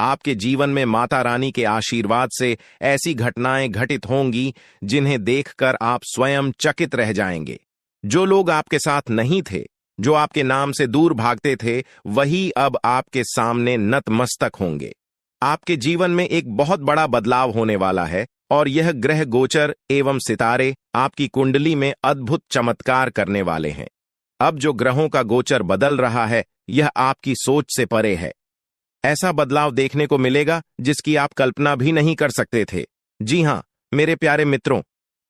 आपके जीवन में माता रानी के आशीर्वाद से ऐसी घटनाएं घटित होंगी जिन्हें देखकर आप स्वयं चकित रह जाएंगे। जो लोग आपके साथ नहीं थे, जो आपके नाम से दूर भागते थे, वही अब आपके सामने नतमस्तक होंगे। आपके जीवन में एक बहुत बड़ा बदलाव होने वाला है और यह ग्रह गोचर एवं सितारे आपकी कुंडली में अद्भुत चमत्कार करने वाले हैं। अब जो ग्रहों का गोचर बदल रहा है, यह आपकी सोच से परे है। ऐसा बदलाव देखने को मिलेगा जिसकी आप कल्पना भी नहीं कर सकते थे। जी हां, मेरे प्यारे मित्रों,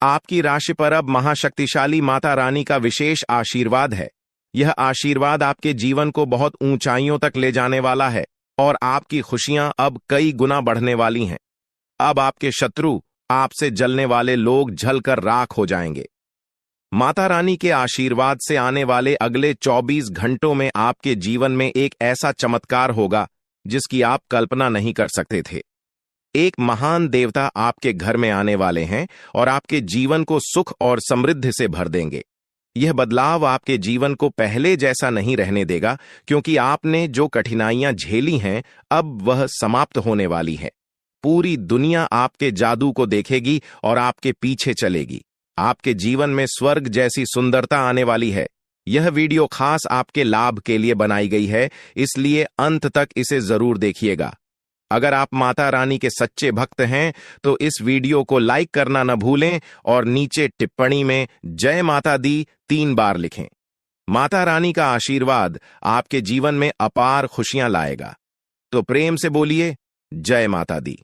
आपकी राशि पर अब महाशक्तिशाली माता रानी का विशेष आशीर्वाद है। यह आशीर्वाद आपके जीवन को बहुत ऊंचाइयों तक ले जाने वाला है और आपकी खुशियां अब कई गुना बढ़ने वाली हैं। अब आपके शत्रु, आपसे जलने वाले लोग जलकर राख हो जाएंगे। माता रानी के आशीर्वाद से आने वाले अगले 24 घंटों में आपके जीवन में एक ऐसा चमत्कार होगा जिसकी आप कल्पना नहीं कर सकते थे। एक महान देवता आपके घर में आने वाले हैं और आपके जीवन को सुख और समृद्धि से भर देंगे। यह बदलाव आपके जीवन को पहले जैसा नहीं रहने देगा, क्योंकि आपने जो कठिनाइयां झेली हैं, अब वह समाप्त होने वाली है। पूरी दुनिया आपके जादू को देखेगी और आपके पीछे चलेगी। आपके जीवन में स्वर्ग जैसी सुंदरता आने वाली है। यह वीडियो खास आपके लाभ के लिए बनाई गई है, इसलिए अंत तक इसे जरूर देखिएगा। अगर आप माता रानी के सच्चे भक्त हैं तो इस वीडियो को लाइक करना न भूलें और नीचे टिप्पणी में जय माता दी 3 बार लिखें। माता रानी का आशीर्वाद आपके जीवन में अपार खुशियां लाएगा, तो प्रेम से बोलिए जय माता दी।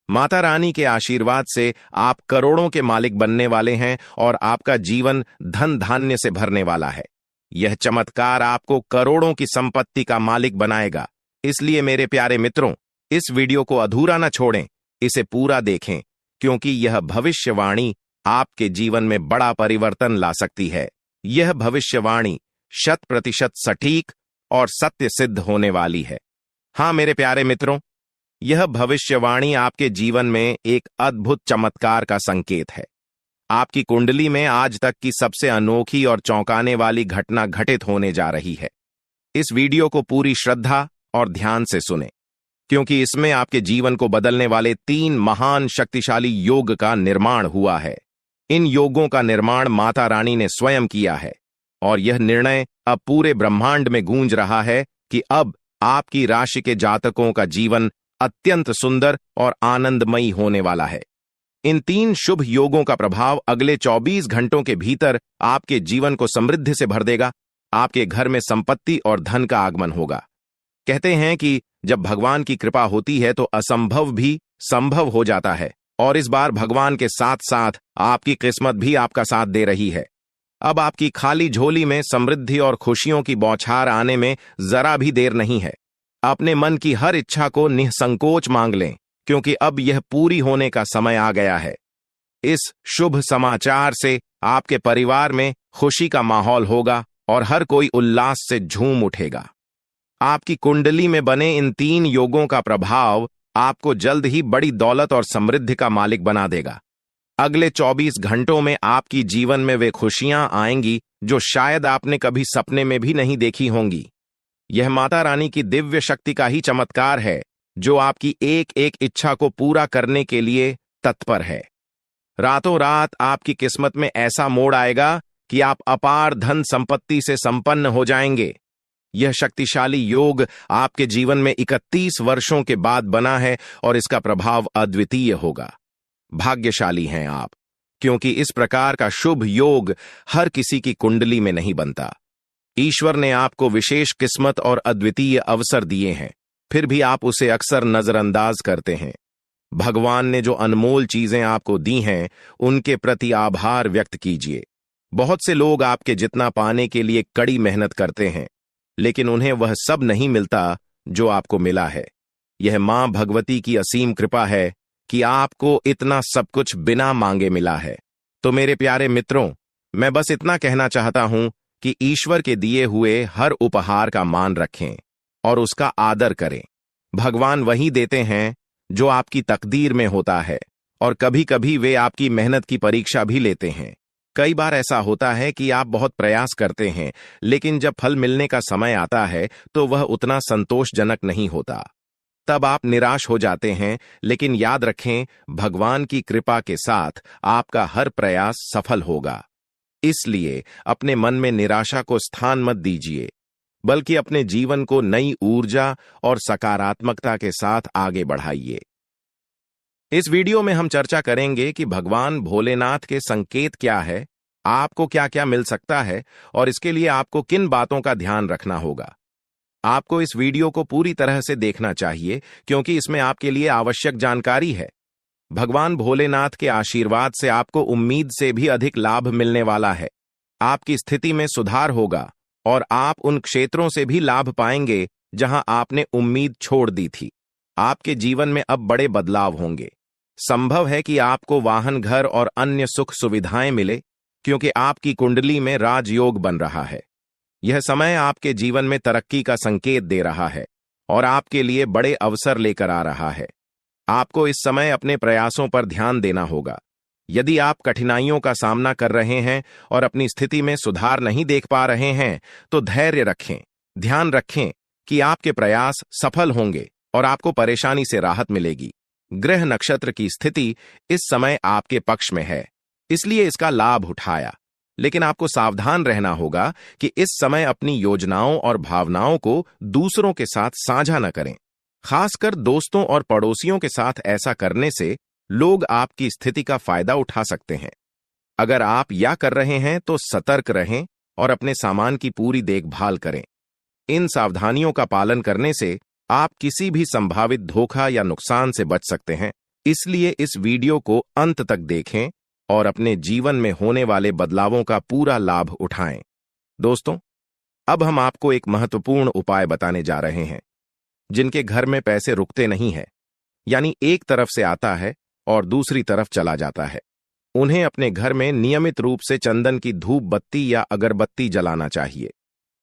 माता रानी के आशीर्वाद से आप करोड़ों के मालिक बनने वाले हैं और आपका जीवन धन धान्य से भरने वाला है। यह चमत्कार आपको करोड़ों की संपत्ति का मालिक बनाएगा। इसलिए मेरे प्यारे मित्रों, इस वीडियो को अधूरा न छोड़ें, इसे पूरा देखें, क्योंकि यह भविष्यवाणी आपके जीवन में बड़ा परिवर्तन ला सकती है। यह भविष्यवाणी 100% सटीक और सत्य सिद्ध होने वाली है। हां मेरे प्यारे मित्रों, यह भविष्यवाणी आपके जीवन में एक अद्भुत चमत्कार का संकेत है। आपकी कुंडली में आज तक की सबसे अनोखी और चौंकाने वाली घटना घटित होने जा रही है। इस वीडियो को पूरी श्रद्धा और ध्यान से सुनें, क्योंकि इसमें आपके जीवन को बदलने वाले 3 महान शक्तिशाली योग का निर्माण हुआ है। इन योगों का निर्माण माता रानी ने स्वयं किया है और यह निर्णय अब पूरे ब्रह्मांड में गूंज रहा है कि अब आपकी राशि के जातकों का जीवन अत्यंत सुंदर और आनंदमयी होने वाला है। इन 3 शुभ योगों का प्रभाव अगले 24 घंटों के भीतर आपके जीवन को समृद्धि से भर देगा। आपके घर में संपत्ति और धन का आगमन होगा। कहते हैं कि जब भगवान की कृपा होती है तो असंभव भी संभव हो जाता है, और इस बार भगवान के साथ साथ आपकी किस्मत भी आपका साथ दे रही है। अब आपकी खाली झोली में समृद्धि और खुशियों की बौछार आने में जरा भी देर नहीं है। अपने मन की हर इच्छा को निसंकोच मांग लें, क्योंकि अब यह पूरी होने का समय आ गया है। इस शुभ समाचार से आपके परिवार में खुशी का माहौल होगा और हर कोई उल्लास से झूम उठेगा। आपकी कुंडली में बने इन 3 योगों का प्रभाव आपको जल्द ही बड़ी दौलत और समृद्धि का मालिक बना देगा। अगले 24 घंटों में आपकी जीवन में वे खुशियां आएंगी जो शायद आपने कभी सपने में भी नहीं देखी होंगी। यह माता रानी की दिव्य शक्ति का ही चमत्कार है, जो आपकी एक एक इच्छा को पूरा करने के लिए तत्पर है। रातों रात आपकी किस्मत में ऐसा मोड़ आएगा कि आप अपार धन संपत्ति से संपन्न हो जाएंगे। यह शक्तिशाली योग आपके जीवन में 31 वर्षों के बाद बना है और इसका प्रभाव अद्वितीय होगा। भाग्यशाली हैं आप, क्योंकि इस प्रकार का शुभ योग हर किसी की कुंडली में नहीं बनता। ईश्वर ने आपको विशेष किस्मत और अद्वितीय अवसर दिए हैं, फिर भी आप उसे अक्सर नजरअंदाज करते हैं। भगवान ने जो अनमोल चीजें आपको दी हैं, उनके प्रति आभार व्यक्त कीजिए। बहुत से लोग आपके जितना पाने के लिए कड़ी मेहनत करते हैं, लेकिन उन्हें वह सब नहीं मिलता जो आपको मिला है। यह मां भगवती की असीम कृपा है कि आपको इतना सब कुछ बिना मांगे मिला है। तो मेरे प्यारे मित्रों, मैं बस इतना कहना चाहता हूं कि ईश्वर के दिए हुए हर उपहार का मान रखें और उसका आदर करें। भगवान वही देते हैं जो आपकी तकदीर में होता है, और कभी कभी वे आपकी मेहनत की परीक्षा भी लेते हैं। कई बार ऐसा होता है कि आप बहुत प्रयास करते हैं, लेकिन जब फल मिलने का समय आता है तो वह उतना संतोषजनक नहीं होता। तब आप निराश हो जाते हैं, लेकिन याद रखें, भगवान की कृपा के साथ आपका हर प्रयास सफल होगा। इसलिए अपने मन में निराशा को स्थान मत दीजिए, बल्कि अपने जीवन को नई ऊर्जा और सकारात्मकता के साथ आगे बढ़ाइए। इस वीडियो में हम चर्चा करेंगे कि भगवान भोलेनाथ के संकेत क्या है, आपको क्या क्या मिल सकता है और इसके लिए आपको किन बातों का ध्यान रखना होगा। आपको इस वीडियो को पूरी तरह से देखना चाहिए, क्योंकि इसमें आपके लिए आवश्यक जानकारी है। भगवान भोलेनाथ के आशीर्वाद से आपको उम्मीद से भी अधिक लाभ मिलने वाला है। आपकी स्थिति में सुधार होगा और आप उन क्षेत्रों से भी लाभ पाएंगे जहां आपने उम्मीद छोड़ दी थी। आपके जीवन में अब बड़े बदलाव होंगे। संभव है कि आपको वाहन, घर और अन्य सुख सुविधाएं मिले, क्योंकि आपकी कुंडली में राजयोग बन रहा है। यह समय आपके जीवन में तरक्की का संकेत दे रहा है और आपके लिए बड़े अवसर लेकर आ रहा है। आपको इस समय अपने प्रयासों पर ध्यान देना होगा। यदि आप कठिनाइयों का सामना कर रहे हैं और अपनी स्थिति में सुधार नहीं देख पा रहे हैं, तो धैर्य रखें। ध्यान रखें कि आपके प्रयास सफल होंगे और आपको परेशानी से राहत मिलेगी। ग्रह नक्षत्र की स्थिति इस समय आपके पक्ष में है, इसलिए इसका लाभ उठाया। लेकिन आपको सावधान रहना होगा कि इस समय अपनी योजनाओं और भावनाओं को दूसरों के साथ साझा न करें। खासकर दोस्तों और पड़ोसियों के साथ ऐसा करने से लोग आपकी स्थिति का फायदा उठा सकते हैं। अगर आप या कर रहे हैं तो सतर्क रहें और अपने सामान की पूरी देखभाल करें। इन सावधानियों का पालन करने से आप किसी भी संभावित धोखा या नुकसान से बच सकते हैं। इसलिए इस वीडियो को अंत तक देखें और अपने जीवन में होने वाले बदलावों का पूरा लाभ उठाएं। दोस्तों, अब हम आपको एक महत्वपूर्ण उपाय बताने जा रहे हैं। जिनके घर में पैसे रुकते नहीं है, यानी एक तरफ से आता है और दूसरी तरफ चला जाता है, उन्हें अपने घर में नियमित रूप से चंदन की धूप बत्ती या अगरबत्ती जलाना चाहिए।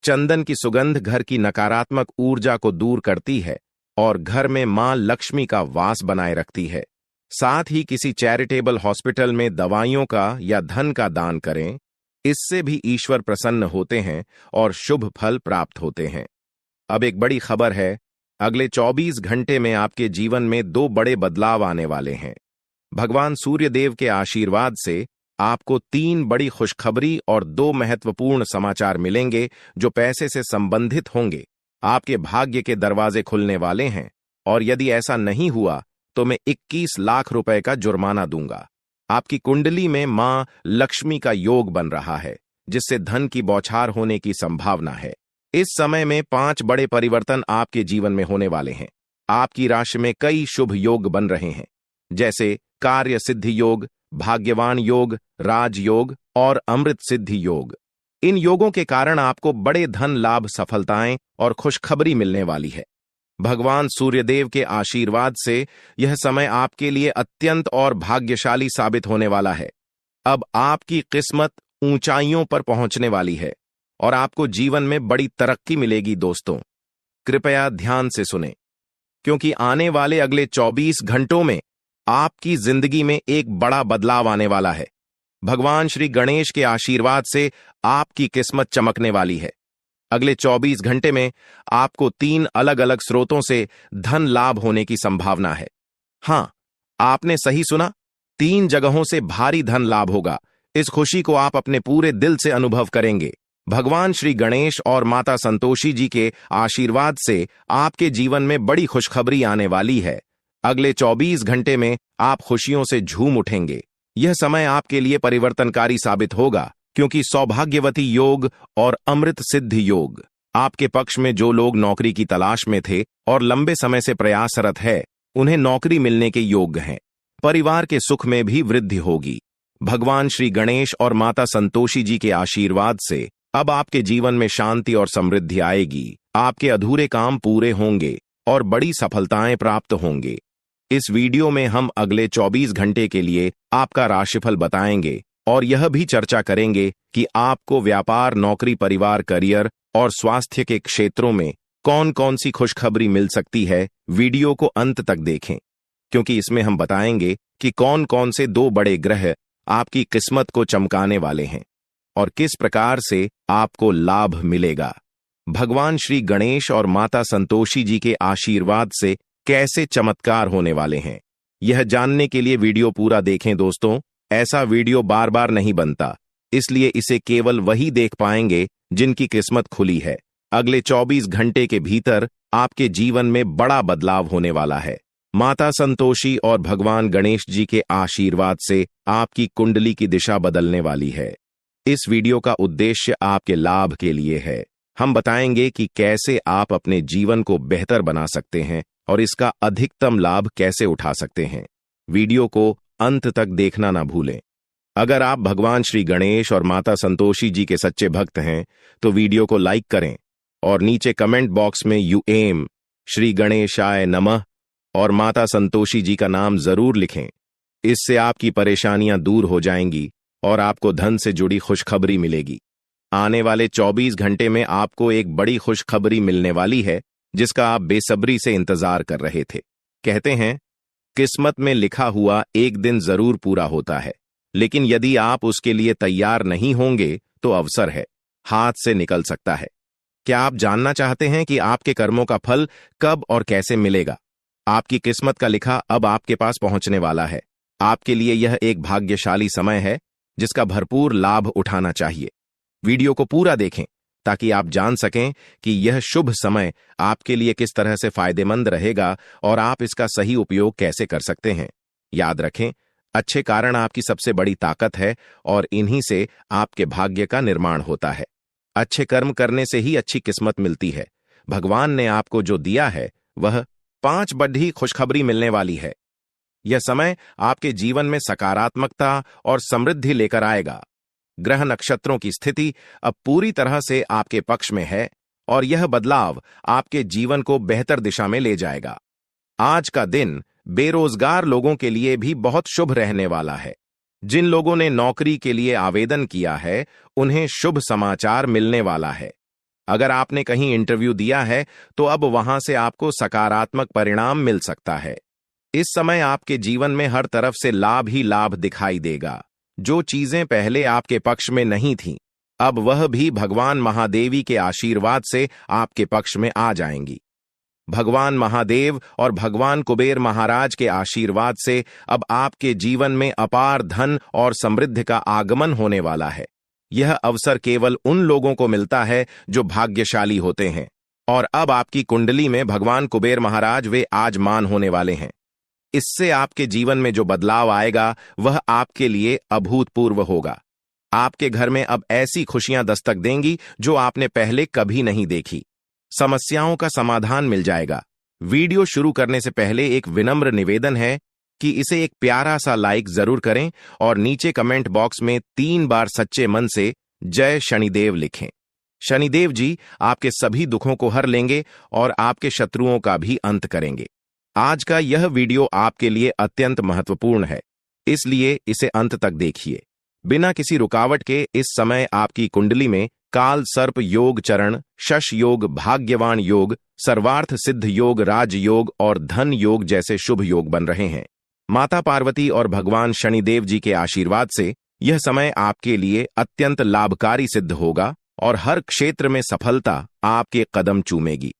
चंदन की सुगंध घर की नकारात्मक ऊर्जा को दूर करती है और घर में मां लक्ष्मी का वास बनाए रखती है। साथ ही किसी चैरिटेबल हॉस्पिटल में दवाइयों का या धन का दान करें। इससे भी ईश्वर प्रसन्न होते हैं और शुभ फल प्राप्त होते हैं। अब एक बड़ी खबर है, अगले 24 घंटे में आपके जीवन में 2 बड़े बदलाव आने वाले हैं। भगवान सूर्यदेव के आशीर्वाद से आपको 3 बड़ी खुशखबरी और 2 महत्वपूर्ण समाचार मिलेंगे, जो पैसे से संबंधित होंगे। आपके भाग्य के दरवाजे खुलने वाले हैं और यदि ऐसा नहीं हुआ तो मैं 21 लाख रुपए का जुर्माना दूंगा। आपकी कुंडली में मां लक्ष्मी का योग बन रहा है, जिससे धन की बौछार होने की संभावना है। इस समय में 5 बड़े परिवर्तन आपके जीवन में होने वाले हैं। आपकी राशि में कई शुभ योग बन रहे हैं, जैसे कार्य सिद्धि योग, भाग्यवान योग, राजयोग और अमृत सिद्धि योग। इन योगों के कारण आपको बड़े धन लाभ, सफलताएं और खुशखबरी मिलने वाली है। भगवान सूर्यदेव के आशीर्वाद से यह समय आपके लिए अत्यंत और भाग्यशाली साबित होने वाला है। अब आपकी किस्मत ऊंचाइयों पर पहुंचने वाली है और आपको जीवन में बड़ी तरक्की मिलेगी। दोस्तों, कृपया ध्यान से सुनें, क्योंकि आने वाले अगले 24 घंटों में आपकी जिंदगी में एक बड़ा बदलाव आने वाला है। भगवान श्री गणेश के आशीर्वाद से आपकी किस्मत चमकने वाली है। अगले 24 घंटे में आपको 3 अलग अलग स्रोतों से धन लाभ होने की संभावना है। हां, आपने सही सुना, 3 जगहों से भारी धन लाभ होगा। इस खुशी को आप अपने पूरे दिल से अनुभव करेंगे। भगवान श्री गणेश और माता संतोषी जी के आशीर्वाद से आपके जीवन में बड़ी खुशखबरी आने वाली है। अगले 24 घंटे में आप खुशियों से झूम उठेंगे। यह समय आपके लिए परिवर्तनकारी साबित होगा, क्योंकि सौभाग्यवती योग और अमृत सिद्धि योग आपके पक्ष में। जो लोग नौकरी की तलाश में थे और लंबे समय से प्रयासरत है, उन्हें नौकरी मिलने के योग्य हैं। परिवार के सुख में भी वृद्धि होगी। भगवान श्री गणेश और माता संतोषी जी के आशीर्वाद से अब आपके जीवन में शांति और समृद्धि आएगी। आपके अधूरे काम पूरे होंगे और बड़ी सफलताएं प्राप्त होंगे। इस वीडियो में हम अगले 24 घंटे के लिए आपका राशिफल बताएंगे और यह भी चर्चा करेंगे कि आपको व्यापार, नौकरी, परिवार, करियर और स्वास्थ्य के क्षेत्रों में कौन कौन सी खुशखबरी मिल सकती है। वीडियो को अंत तक देखें, क्योंकि इसमें हम बताएंगे कि कौन कौन से 2 बड़े ग्रह आपकी किस्मत को चमकाने वाले हैं और किस प्रकार से आपको लाभ मिलेगा। भगवान श्री गणेश और माता संतोषी जी के आशीर्वाद से कैसे चमत्कार होने वाले हैं। यह जानने के लिए वीडियो पूरा देखें दोस्तों। ऐसा वीडियो बार बार नहीं बनता, इसलिए इसे केवल वही देख पाएंगे जिनकी किस्मत खुली है। अगले 24 घंटे के भीतर आपके जीवन में बड़ा बदलाव होने वाला है। माता संतोषी और भगवान गणेश जी के आशीर्वाद से आपकी कुंडली की दिशा बदलने वाली है। इस वीडियो का उद्देश्य आपके लाभ के लिए है। हम बताएंगे कि कैसे आप अपने जीवन को बेहतर बना सकते हैं और इसका अधिकतम लाभ कैसे उठा सकते हैं। वीडियो को अंत तक देखना ना भूलें। अगर आप भगवान श्री गणेश और माता संतोषी जी के सच्चे भक्त हैं तो वीडियो को लाइक करें और नीचे कमेंट बॉक्स में यूएम श्री गणेशाय नमः और माता संतोषी जी का नाम जरूर लिखें। इससे आपकी परेशानियां दूर हो जाएंगी और आपको धन से जुड़ी खुशखबरी मिलेगी। आने वाले 24 घंटे में आपको एक बड़ी खुशखबरी मिलने वाली है जिसका आप बेसब्री से इंतजार कर रहे थे। कहते हैं किस्मत में लिखा हुआ एक दिन जरूर पूरा होता है, लेकिन यदि आप उसके लिए तैयार नहीं होंगे तो अवसर है, हाथ से निकल सकता है। क्या आप जानना चाहते हैं कि आपके कर्मों का फल कब और कैसे मिलेगा? आपकी किस्मत का लिखा अब आपके पास पहुंचने वाला है। आपके लिए यह एक भाग्यशाली समय है जिसका भरपूर लाभ उठाना चाहिए। वीडियो को पूरा देखें ताकि आप जान सकें कि यह शुभ समय आपके लिए किस तरह से फायदेमंद रहेगा और आप इसका सही उपयोग कैसे कर सकते हैं। याद रखें, अच्छे कारण आपकी सबसे बड़ी ताकत है और इन्हीं से आपके भाग्य का निर्माण होता है। अच्छे कर्म करने से ही अच्छी किस्मत मिलती है। भगवान ने आपको जो दिया है वह 5 बड़ी खुशखबरी मिलने वाली है। यह समय आपके जीवन में सकारात्मकता और समृद्धि लेकर आएगा। ग्रह नक्षत्रों की स्थिति अब पूरी तरह से आपके पक्ष में है और यह बदलाव आपके जीवन को बेहतर दिशा में ले जाएगा। आज का दिन बेरोजगार लोगों के लिए भी बहुत शुभ रहने वाला है। जिन लोगों ने नौकरी के लिए आवेदन किया है उन्हें शुभ समाचार मिलने वाला है। अगर आपने कहीं इंटरव्यू दिया है तो अब वहां से आपको सकारात्मक परिणाम मिल सकता है। इस समय आपके जीवन में हर तरफ से लाभ ही लाभ दिखाई देगा। जो चीजें पहले आपके पक्ष में नहीं थीं, अब वह भी भगवान महादेवी के आशीर्वाद से आपके पक्ष में आ जाएंगी। भगवान महादेव और भगवान कुबेर महाराज के आशीर्वाद से अब आपके जीवन में अपार धन और समृद्धि का आगमन होने वाला है। यह अवसर केवल उन लोगों को मिलता है जो भाग्यशाली होते हैं और अब आपकी कुंडली में भगवान कुबेर महाराज वे आजमान होने वाले हैं। इससे आपके जीवन में जो बदलाव आएगा वह आपके लिए अभूतपूर्व होगा। आपके घर में अब ऐसी खुशियां दस्तक देंगी जो आपने पहले कभी नहीं देखी। समस्याओं का समाधान मिल जाएगा। वीडियो शुरू करने से पहले एक विनम्र निवेदन है कि इसे एक प्यारा सा लाइक जरूर करें और नीचे कमेंट बॉक्स में 3 बार सच्चे मन से जय शनिदेव लिखें। शनिदेव जी आपके सभी दुखों को हर लेंगे और आपके शत्रुओं का भी अंत करेंगे। आज का यह वीडियो आपके लिए अत्यंत महत्वपूर्ण है, इसलिए इसे अंत तक देखिए। बिना किसी रुकावट के इस समय आपकी कुंडली में काल सर्प योग चरण, शश योग, भाग्यवान योग, सर्वार्थ सिद्ध योग, राज योग और धन योग जैसे शुभ योग बन रहे हैं। माता पार्वती और भगवान शनिदेव जी के आशीर्वाद से यह समय आपके लिए अत्यंत लाभकारी सिद्ध होगा और हर क्षेत्र में सफलता आपके कदम चूमेगी।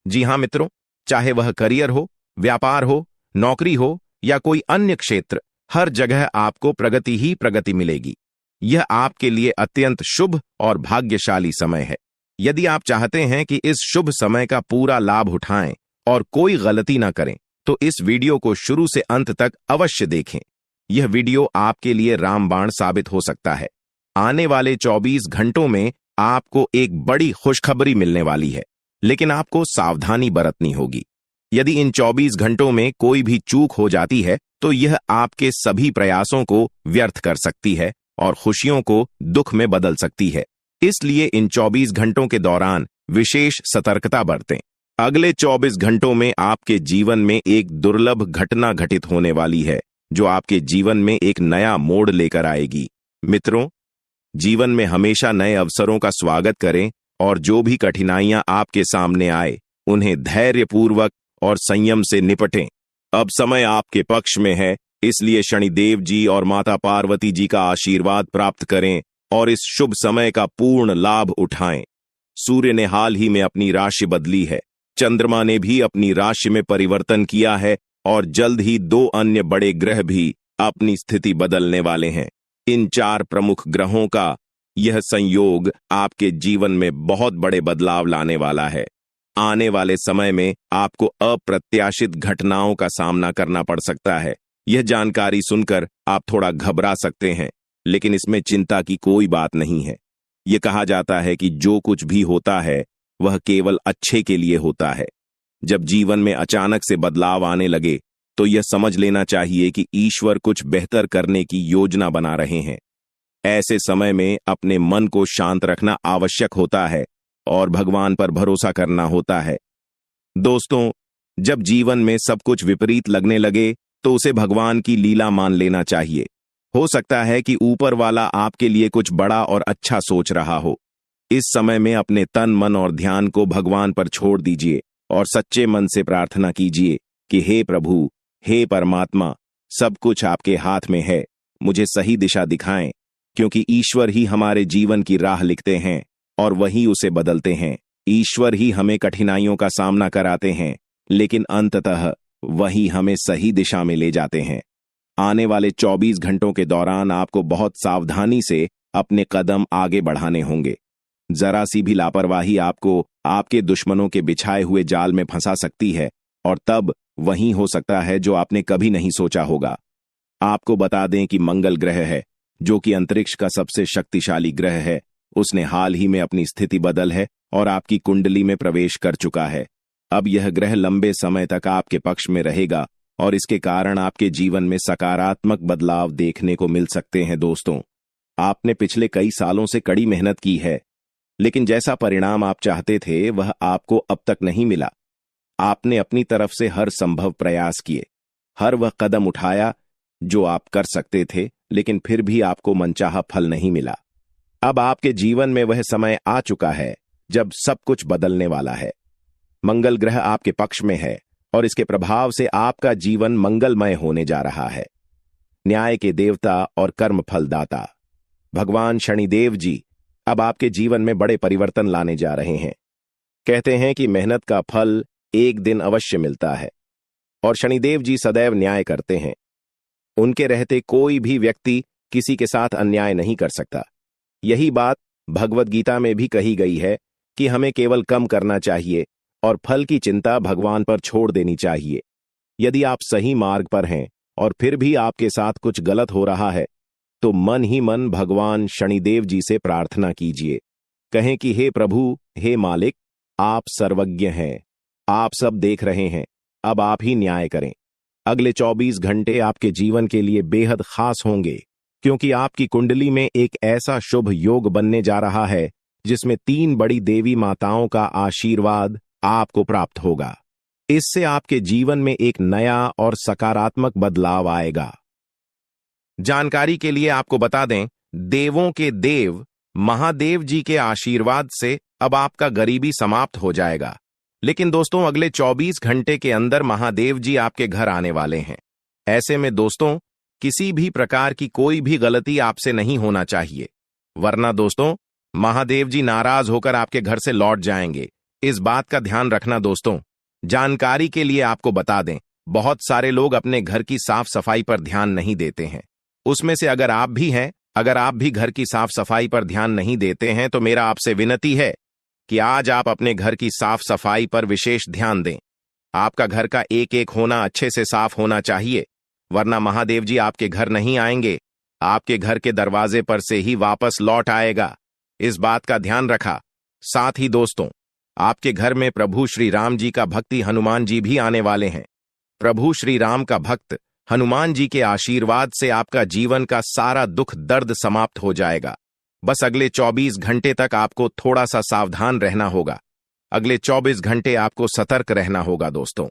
जी हां मित्रों, चाहे वह करियर हो, व्यापार हो, नौकरी हो या कोई अन्य क्षेत्र, हर जगह आपको प्रगति ही प्रगति मिलेगी। यह आपके लिए अत्यंत शुभ और भाग्यशाली समय है। यदि आप चाहते हैं कि इस शुभ समय का पूरा लाभ उठाएं और कोई गलती ना करें तो इस वीडियो को शुरू से अंत तक अवश्य देखें। यह वीडियो आपके लिए रामबाण साबित हो सकता है। आने वाले 24 घंटों में आपको एक बड़ी खुशखबरी मिलने वाली है, लेकिन आपको सावधानी बरतनी होगी। यदि इन 24 घंटों में कोई भी चूक हो जाती है तो यह आपके सभी प्रयासों को व्यर्थ कर सकती है और खुशियों को दुख में बदल सकती है। इसलिए इन 24 घंटों के दौरान विशेष सतर्कता बरतें। अगले 24 घंटों में आपके जीवन में एक दुर्लभ घटना घटित होने वाली है जो आपके जीवन में एक नया मोड़ लेकर आएगी। मित्रों, जीवन में हमेशा नए अवसरों का स्वागत करें और जो भी कठिनाइयां आपके सामने आए उन्हें धैर्यपूर्वक और संयम से निपटें। अब समय आपके पक्ष में है, इसलिए शनिदेव जी और माता पार्वती जी का आशीर्वाद प्राप्त करें और इस शुभ समय का पूर्ण लाभ उठाएं। सूर्य ने हाल ही में अपनी राशि बदली है। चंद्रमा ने भी अपनी राशि में परिवर्तन किया है और जल्द ही 2 अन्य बड़े ग्रह भी अपनी स्थिति बदलने वाले हैं। इन 4 प्रमुख ग्रहों का यह संयोग आपके जीवन में बहुत बड़े बदलाव लाने वाला है। आने वाले समय में आपको अप्रत्याशित घटनाओं का सामना करना पड़ सकता है। यह जानकारी सुनकर आप थोड़ा घबरा सकते हैं, लेकिन इसमें चिंता की कोई बात नहीं है। यह कहा जाता है कि जो कुछ भी होता है वह केवल अच्छे के लिए होता है। जब जीवन में अचानक से बदलाव आने लगे तो यह समझ लेना चाहिए कि ईश्वर कुछ बेहतर करने की योजना बना रहे हैं। ऐसे समय में अपने मन को शांत रखना आवश्यक होता है और भगवान पर भरोसा करना होता है। दोस्तों, जब जीवन में सब कुछ विपरीत लगने लगे तो उसे भगवान की लीला मान लेना चाहिए। हो सकता है कि ऊपर वाला आपके लिए कुछ बड़ा और अच्छा सोच रहा हो। इस समय में अपने तन, मन और ध्यान को भगवान पर छोड़ दीजिए और सच्चे मन से प्रार्थना कीजिए कि हे प्रभु, हे परमात्मा, सब कुछ आपके हाथ में है, मुझे सही दिशा दिखाएं, क्योंकि ईश्वर ही हमारे जीवन की राह लिखते हैं और वही उसे बदलते हैं। ईश्वर ही हमें कठिनाइयों का सामना कराते हैं, लेकिन अंततः वही हमें सही दिशा में ले जाते हैं। आने वाले 24 घंटों के दौरान आपको बहुत सावधानी से अपने कदम आगे बढ़ाने होंगे। जरा सी भी लापरवाही आपको आपके दुश्मनों के बिछाए हुए जाल में फंसा सकती है और तब वही हो सकता है जो आपने कभी नहीं सोचा होगा। आपको बता दें कि मंगल ग्रह है, जो कि अंतरिक्ष का सबसे शक्तिशाली ग्रह है, उसने हाल ही में अपनी स्थिति बदल है और आपकी कुंडली में प्रवेश कर चुका है। अब यह ग्रह लंबे समय तक आपके पक्ष में रहेगा और इसके कारण आपके जीवन में सकारात्मक बदलाव देखने को मिल सकते हैं। दोस्तों, आपने पिछले कई सालों से कड़ी मेहनत की है, लेकिन जैसा परिणाम आप चाहते थे वह आपको अब तक नहीं मिला। आपने अपनी तरफ से हर संभव प्रयास किए, हर वह कदम उठाया जो आप कर सकते थे, लेकिन फिर भी आपको मनचाहा फल नहीं मिला। अब आपके जीवन में वह समय आ चुका है जब सब कुछ बदलने वाला है। मंगल ग्रह आपके पक्ष में है और इसके प्रभाव से आपका जीवन मंगलमय होने जा रहा है। न्याय के देवता और कर्म फलदाता भगवान शनिदेव जी अब आपके जीवन में बड़े परिवर्तन लाने जा रहे हैं। कहते हैं कि मेहनत का फल एक दिन अवश्य मिलता है और शनिदेव जी सदैव न्याय करते हैं। उनके रहते कोई भी व्यक्ति किसी के साथ अन्याय नहीं कर सकता। यही बात भगवद गीता में भी कही गई है कि हमें केवल कम करना चाहिए और फल की चिंता भगवान पर छोड़ देनी चाहिए। यदि आप सही मार्ग पर हैं और फिर भी आपके साथ कुछ गलत हो रहा है तो मन ही मन भगवान शनिदेव जी से प्रार्थना कीजिए। कहें कि हे प्रभु, हे मालिक, आप सर्वज्ञ हैं, आप सब देख रहे हैं, अब आप ही न्याय करें। अगले 24 घंटे आपके जीवन के लिए बेहद खास होंगे, क्योंकि आपकी कुंडली में एक ऐसा शुभ योग बनने जा रहा है जिसमें 3 बड़ी देवी माताओं का आशीर्वाद आपको प्राप्त होगा। इससे आपके जीवन में एक नया और सकारात्मक बदलाव आएगा। जानकारी के लिए आपको बता दें, देवों के देव महादेव जी के आशीर्वाद से अब आपका गरीबी समाप्त हो जाएगा। लेकिन दोस्तों, अगले 24 घंटे के अंदर महादेव जी आपके घर आने वाले हैं। ऐसे में दोस्तों, किसी भी प्रकार की कोई भी गलती आपसे नहीं होना चाहिए, वरना दोस्तों महादेव जी नाराज होकर आपके घर से लौट जाएंगे। इस बात का ध्यान रखना दोस्तों। जानकारी के लिए आपको बता दें, बहुत सारे लोग अपने घर की साफ सफाई पर ध्यान नहीं देते हैं। उसमें से अगर आप भी हैं, अगर आप भी घर की साफ सफाई पर ध्यान नहीं देते हैं तो मेरा आपसे विनती है कि आज आप अपने घर की साफ सफाई पर विशेष ध्यान दें। आपका घर का एक एक होना अच्छे से साफ होना चाहिए, वरना महादेव जी आपके घर नहीं आएंगे, आपके घर के दरवाजे पर से ही वापस लौट आएगा। इस बात का ध्यान रखा। साथ ही दोस्तों, आपके घर में प्रभु श्री राम जी का भक्ति हनुमान जी भी आने वाले हैं। प्रभु श्री राम का भक्त हनुमान जी के आशीर्वाद से आपका जीवन का सारा दुख दर्द समाप्त हो जाएगा। बस अगले 24 घंटे तक आपको थोड़ा सा सावधान रहना होगा। अगले 24 घंटे आपको सतर्क रहना होगा। दोस्तों,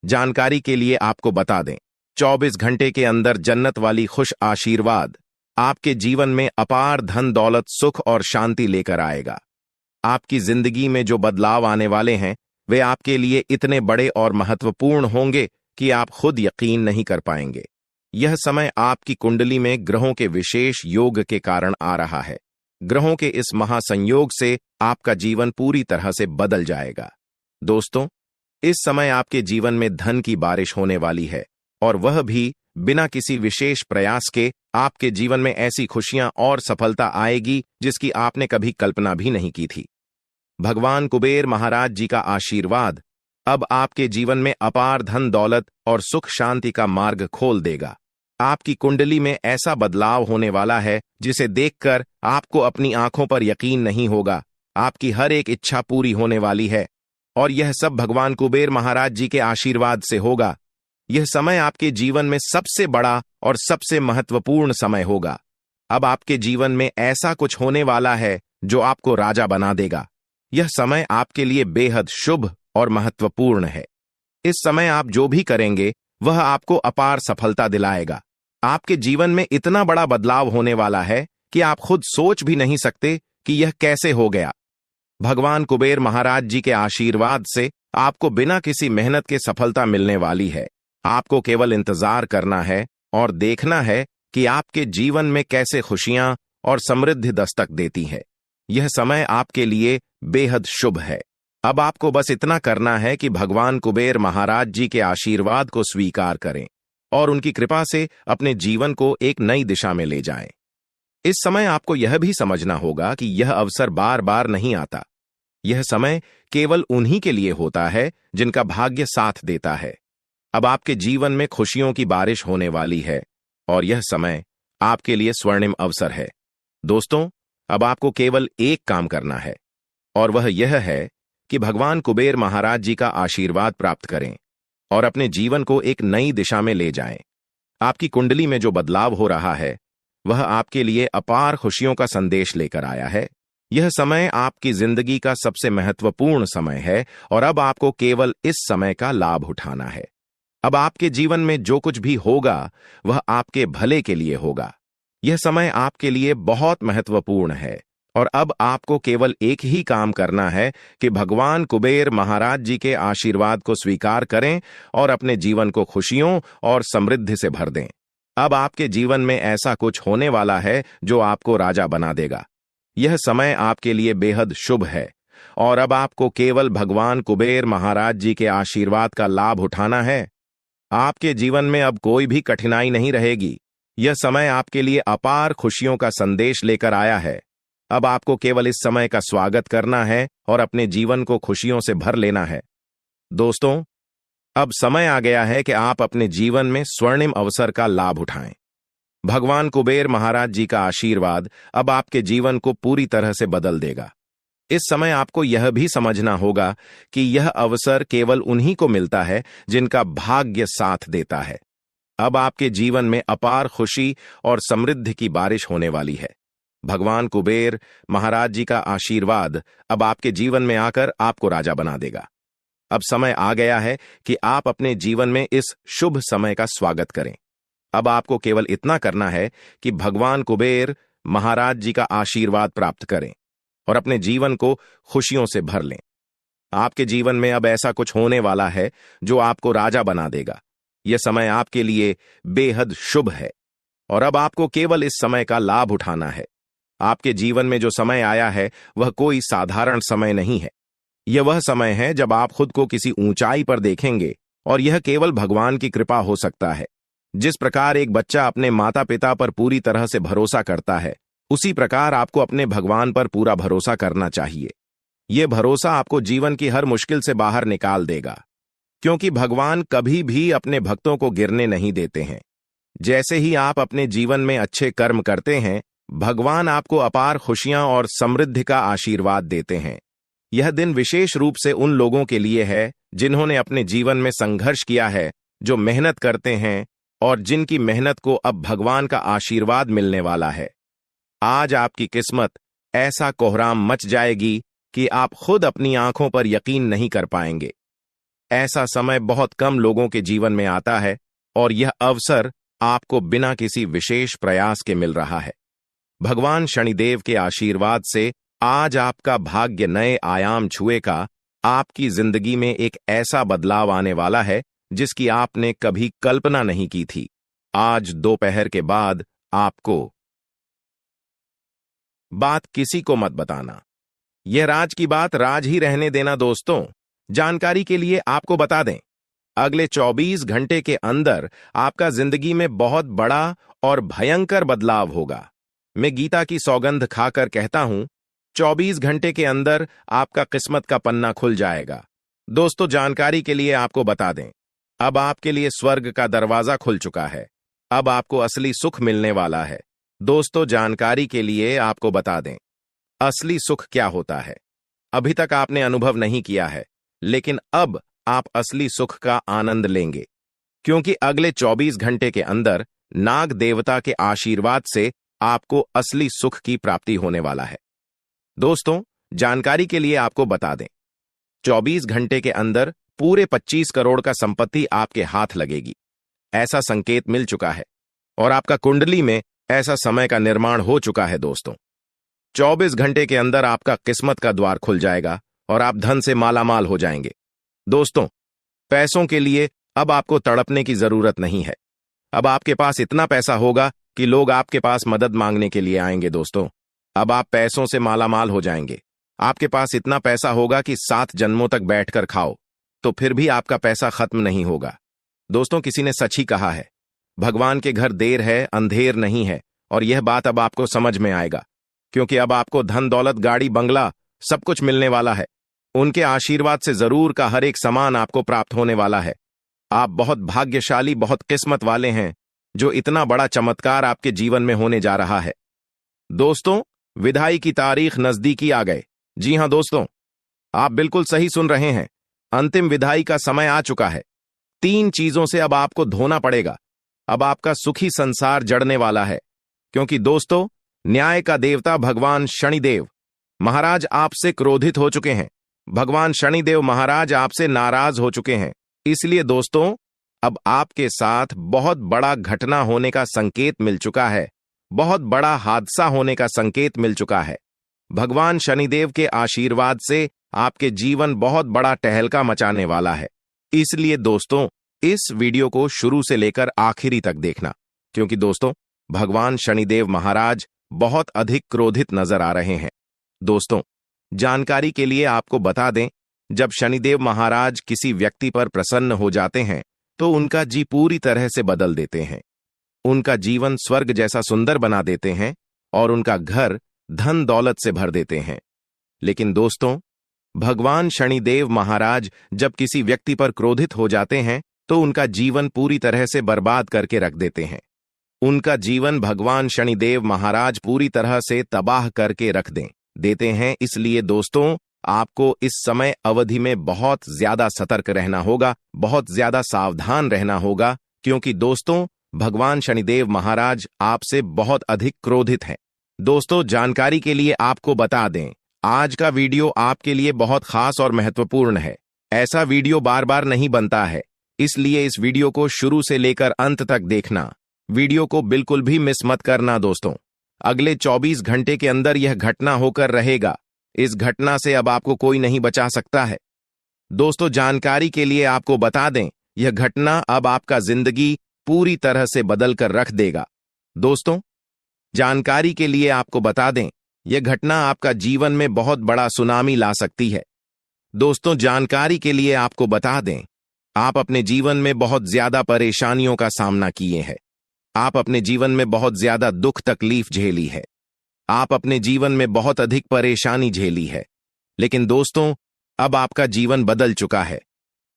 जानकारी के लिए आपको बता दें, 24 घंटे के अंदर जन्नत वाली खुश आशीर्वाद आपके जीवन में अपार धन दौलत, सुख और शांति लेकर आएगा। आपकी जिंदगी में जो बदलाव आने वाले हैं वे आपके लिए इतने बड़े और महत्वपूर्ण होंगे कि आप खुद यकीन नहीं कर पाएंगे। यह समय आपकी कुंडली में ग्रहों के विशेष योग के कारण आ रहा है। ग्रहों के इस महासंयोग से आपका जीवन पूरी तरह से बदल जाएगा। दोस्तों, इस समय आपके जीवन में धन की बारिश होने वाली है, और वह भी बिना किसी विशेष प्रयास के। आपके जीवन में ऐसी खुशियां और सफलता आएगी जिसकी आपने कभी कल्पना भी नहीं की थी। भगवान कुबेर महाराज जी का आशीर्वाद अब आपके जीवन में अपार धन दौलत और सुख शांति का मार्ग खोल देगा। आपकी कुंडली में ऐसा बदलाव होने वाला है जिसे देखकर आपको अपनी आंखों पर यकीन नहीं होगा। आपकी हर एक इच्छा पूरी होने वाली है, और यह सब भगवान कुबेर महाराज जी के आशीर्वाद से होगा। यह समय आपके जीवन में सबसे बड़ा और सबसे महत्वपूर्ण समय होगा। अब आपके जीवन में ऐसा कुछ होने वाला है जो आपको राजा बना देगा। यह समय आपके लिए बेहद शुभ और महत्वपूर्ण है। इस समय आप जो भी करेंगे वह आपको अपार सफलता दिलाएगा। आपके जीवन में इतना बड़ा बदलाव होने वाला है कि आप खुद सोच भी नहीं सकते कि यह कैसे हो गया। भगवान कुबेर महाराज जी के आशीर्वाद से आपको बिना किसी मेहनत के सफलता मिलने वाली है। आपको केवल इंतजार करना है और देखना है कि आपके जीवन में कैसे खुशियां और समृद्धि दस्तक देती है। यह समय आपके लिए बेहद शुभ है। अब आपको बस इतना करना है कि भगवान कुबेर महाराज जी के आशीर्वाद को स्वीकार करें और उनकी कृपा से अपने जीवन को एक नई दिशा में ले जाएं। इस समय आपको यह भी समझना होगा कि यह अवसर बार बार नहीं आता। यह समय केवल उन्हीं के लिए होता है जिनका भाग्य साथ देता है। अब आपके जीवन में खुशियों की बारिश होने वाली है, और यह समय आपके लिए स्वर्णिम अवसर है। दोस्तों, अब आपको केवल एक काम करना है, और वह यह है कि भगवान कुबेर महाराज जी का आशीर्वाद प्राप्त करें और अपने जीवन को एक नई दिशा में ले जाएं। आपकी कुंडली में जो बदलाव हो रहा है वह आपके लिए अपार खुशियों का संदेश लेकर आया है। यह समय आपकी जिंदगी का सबसे महत्वपूर्ण समय है, और अब आपको केवल इस समय का लाभ उठाना है। अब आपके जीवन में जो कुछ भी होगा वह आपके भले के लिए होगा। यह समय आपके लिए बहुत महत्वपूर्ण है, और अब आपको केवल एक ही काम करना है कि भगवान कुबेर महाराज जी के आशीर्वाद को स्वीकार करें और अपने जीवन को खुशियों और समृद्धि से भर दें। अब आपके जीवन में ऐसा कुछ होने वाला है जो आपको राजा बना देगा। यह समय आपके लिए बेहद शुभ है, और अब आपको केवल भगवान कुबेर महाराज जी के आशीर्वाद का लाभ उठाना है। आपके जीवन में अब कोई भी कठिनाई नहीं रहेगी। यह समय आपके लिए अपार खुशियों का संदेश लेकर आया है। अब आपको केवल इस समय का स्वागत करना है और अपने जीवन को खुशियों से भर लेना है। दोस्तों, अब समय आ गया है कि आप अपने जीवन में स्वर्णिम अवसर का लाभ उठाएं। भगवान कुबेर महाराज जी का आशीर्वाद अब आपके जीवन को पूरी तरह से बदल देगा। इस समय आपको यह भी समझना होगा कि यह अवसर केवल उन्हीं को मिलता है जिनका भाग्य साथ देता है। अब आपके जीवन में अपार खुशी और समृद्धि की बारिश होने वाली है। भगवान कुबेर महाराज जी का आशीर्वाद अब आपके जीवन में आकर आपको राजा बना देगा। अब समय आ गया है कि आप अपने जीवन में इस शुभ समय का स्वागत करें। अब आपको केवल इतना करना है कि भगवान कुबेर महाराज जी का आशीर्वाद प्राप्त करें और अपने जीवन को खुशियों से भर लें। आपके जीवन में अब ऐसा कुछ होने वाला है जो आपको राजा बना देगा। यह समय आपके लिए बेहद शुभ है, और अब आपको केवल इस समय का लाभ उठाना है। आपके जीवन में जो समय आया है वह कोई साधारण समय नहीं है। यह वह समय है जब आप खुद को किसी ऊंचाई पर देखेंगे, और यह केवल भगवान की कृपा हो सकता है। जिस प्रकार एक बच्चा अपने माता पिता पर पूरी तरह से भरोसा करता है, उसी प्रकार आपको अपने भगवान पर पूरा भरोसा करना चाहिए। यह भरोसा आपको जीवन की हर मुश्किल से बाहर निकाल देगा, क्योंकि भगवान कभी भी अपने भक्तों को गिरने नहीं देते हैं। जैसे ही आप अपने जीवन में अच्छे कर्म करते हैं, भगवान आपको अपार खुशियां और समृद्धि का आशीर्वाद देते हैं। यह दिन विशेष रूप से उन लोगों के लिए है जिन्होंने अपने जीवन में संघर्ष किया है, जो मेहनत करते हैं और जिनकी मेहनत को अब भगवान का आशीर्वाद मिलने वाला है। आज आपकी किस्मत ऐसा कोहराम मच जाएगी कि आप खुद अपनी आंखों पर यकीन नहीं कर पाएंगे। ऐसा समय बहुत कम लोगों के जीवन में आता है, और यह अवसर आपको बिना किसी विशेष प्रयास के मिल रहा है। भगवान शनिदेव के आशीर्वाद से आज आपका भाग्य नए आयाम छुएगा। आपकी जिंदगी में एक ऐसा बदलाव आने वाला है जिसकी आपने कभी कल्पना नहीं की थी। आज दोपहर के बाद आपको बात किसी को मत बताना। यह राज की बात राज ही रहने देना दोस्तों। जानकारी के लिए आपको बता दें, अगले 24 घंटे के अंदर आपका जिंदगी में बहुत बड़ा और भयंकर बदलाव होगा। मैं गीता की सौगंध खाकर कहता हूं, 24 घंटे के अंदर आपका किस्मत का पन्ना खुल जाएगा। दोस्तों, जानकारी के लिए आपको बता दें, अब आपके लिए स्वर्ग का दरवाजा खुल चुका है। अब आपको असली सुख मिलने वाला है। दोस्तों, जानकारी के लिए आपको बता दें, असली सुख क्या होता है अभी तक आपने अनुभव नहीं किया है, लेकिन अब आप असली सुख का आनंद लेंगे, क्योंकि अगले 24 घंटे के अंदर नाग देवता के आशीर्वाद से आपको असली सुख की प्राप्ति होने वाला है। दोस्तों, जानकारी के लिए आपको बता दें, 24 घंटे के अंदर पूरे 25 करोड़ का संपत्ति आपके हाथ लगेगी। ऐसा संकेत मिल चुका है और आपका कुंडली में ऐसा समय का निर्माण हो चुका है। दोस्तों, 24 घंटे के अंदर आपका किस्मत का द्वार खुल जाएगा और आप धन से मालामाल हो जाएंगे। दोस्तों, पैसों के लिए अब आपको तड़पने की जरूरत नहीं है। अब आपके पास इतना पैसा होगा कि लोग आपके पास मदद मांगने के लिए आएंगे। दोस्तों, अब आप पैसों से मालामाल हो जाएंगे। आपके पास इतना पैसा होगा कि 7 जन्मों तक बैठकर खाओ तो फिर भी आपका पैसा खत्म नहीं होगा। दोस्तों, किसी ने सच ही कहा है, भगवान के घर देर है अंधेर नहीं है। और यह बात अब आपको समझ में आएगा, क्योंकि अब आपको धन दौलत गाड़ी बंगला सब कुछ मिलने वाला है। उनके आशीर्वाद से जरूर का हर एक सामान आपको प्राप्त होने वाला है। आप बहुत भाग्यशाली, बहुत किस्मत वाले हैं जो इतना बड़ा चमत्कार आपके जीवन में होने जा रहा है। दोस्तों, विदाई की तारीख नजदीकी आ गए। जी हां दोस्तों, आप बिल्कुल सही सुन रहे हैं। अंतिम विदाई का समय आ चुका है। 3 चीजों से अब आपको धोना पड़ेगा। अब आपका सुखी संसार जड़ने वाला है, क्योंकि दोस्तों, न्याय का देवता भगवान शनिदेव महाराज आपसे क्रोधित हो चुके हैं। भगवान शनिदेव महाराज आपसे नाराज हो चुके हैं। इसलिए दोस्तों, अब आपके साथ बहुत बड़ा घटना होने का संकेत मिल चुका है। बहुत बड़ा हादसा होने का संकेत मिल चुका है। भगवान शनिदेव के आशीर्वाद से आपके जीवन बहुत बड़ा टहलका मचाने वाला है। इसलिए दोस्तों, इस वीडियो को शुरू से लेकर आखिरी तक देखना, क्योंकि दोस्तों, भगवान शनिदेव महाराज बहुत अधिक क्रोधित नजर आ रहे हैं। दोस्तों, जानकारी के लिए आपको बता दें, जब शनिदेव महाराज किसी व्यक्ति पर प्रसन्न हो जाते हैं तो उनका जी पूरी तरह से बदल देते हैं। उनका जीवन स्वर्ग जैसा सुंदर बना देते हैं और उनका घर धन दौलत से भर देते हैं। लेकिन दोस्तों, भगवान शनिदेव महाराज जब किसी व्यक्ति पर क्रोधित हो जाते हैं तो उनका जीवन पूरी तरह से बर्बाद करके रख देते हैं। उनका जीवन भगवान शनिदेव महाराज पूरी तरह से तबाह करके रख देते हैं। इसलिए दोस्तों, आपको इस समय अवधि में बहुत ज्यादा सतर्क रहना होगा, बहुत ज्यादा सावधान रहना होगा, क्योंकि दोस्तों, भगवान शनिदेव महाराज आपसे बहुत अधिक क्रोधित हैं। दोस्तों, जानकारी के लिए आपको बता दें, आज का वीडियो आपके लिए बहुत खास और महत्वपूर्ण है। ऐसा वीडियो बार बार नहीं बनता है, इसलिए इस वीडियो को शुरू से लेकर अंत तक देखना। वीडियो को बिल्कुल भी मिस मत करना। दोस्तों, अगले 24 घंटे के अंदर यह घटना होकर रहेगा। इस घटना से अब आपको कोई नहीं बचा सकता है। दोस्तों, जानकारी के लिए आपको बता दें, यह घटना अब आपका जिंदगी पूरी तरह से बदल कर रख देगा। दोस्तों, जानकारी के लिए आपको बता दें, यह घटना आपका जीवन में बहुत बड़ा सुनामी ला सकती है। दोस्तों, जानकारी के लिए आपको बता दें, आप अपने जीवन में बहुत ज्यादा परेशानियों का सामना किए हैं। आप अपने जीवन में बहुत ज्यादा दुख तकलीफ झेली है। आप अपने जीवन में बहुत अधिक परेशानी झेली है। लेकिन दोस्तों, अब आपका जीवन बदल चुका है।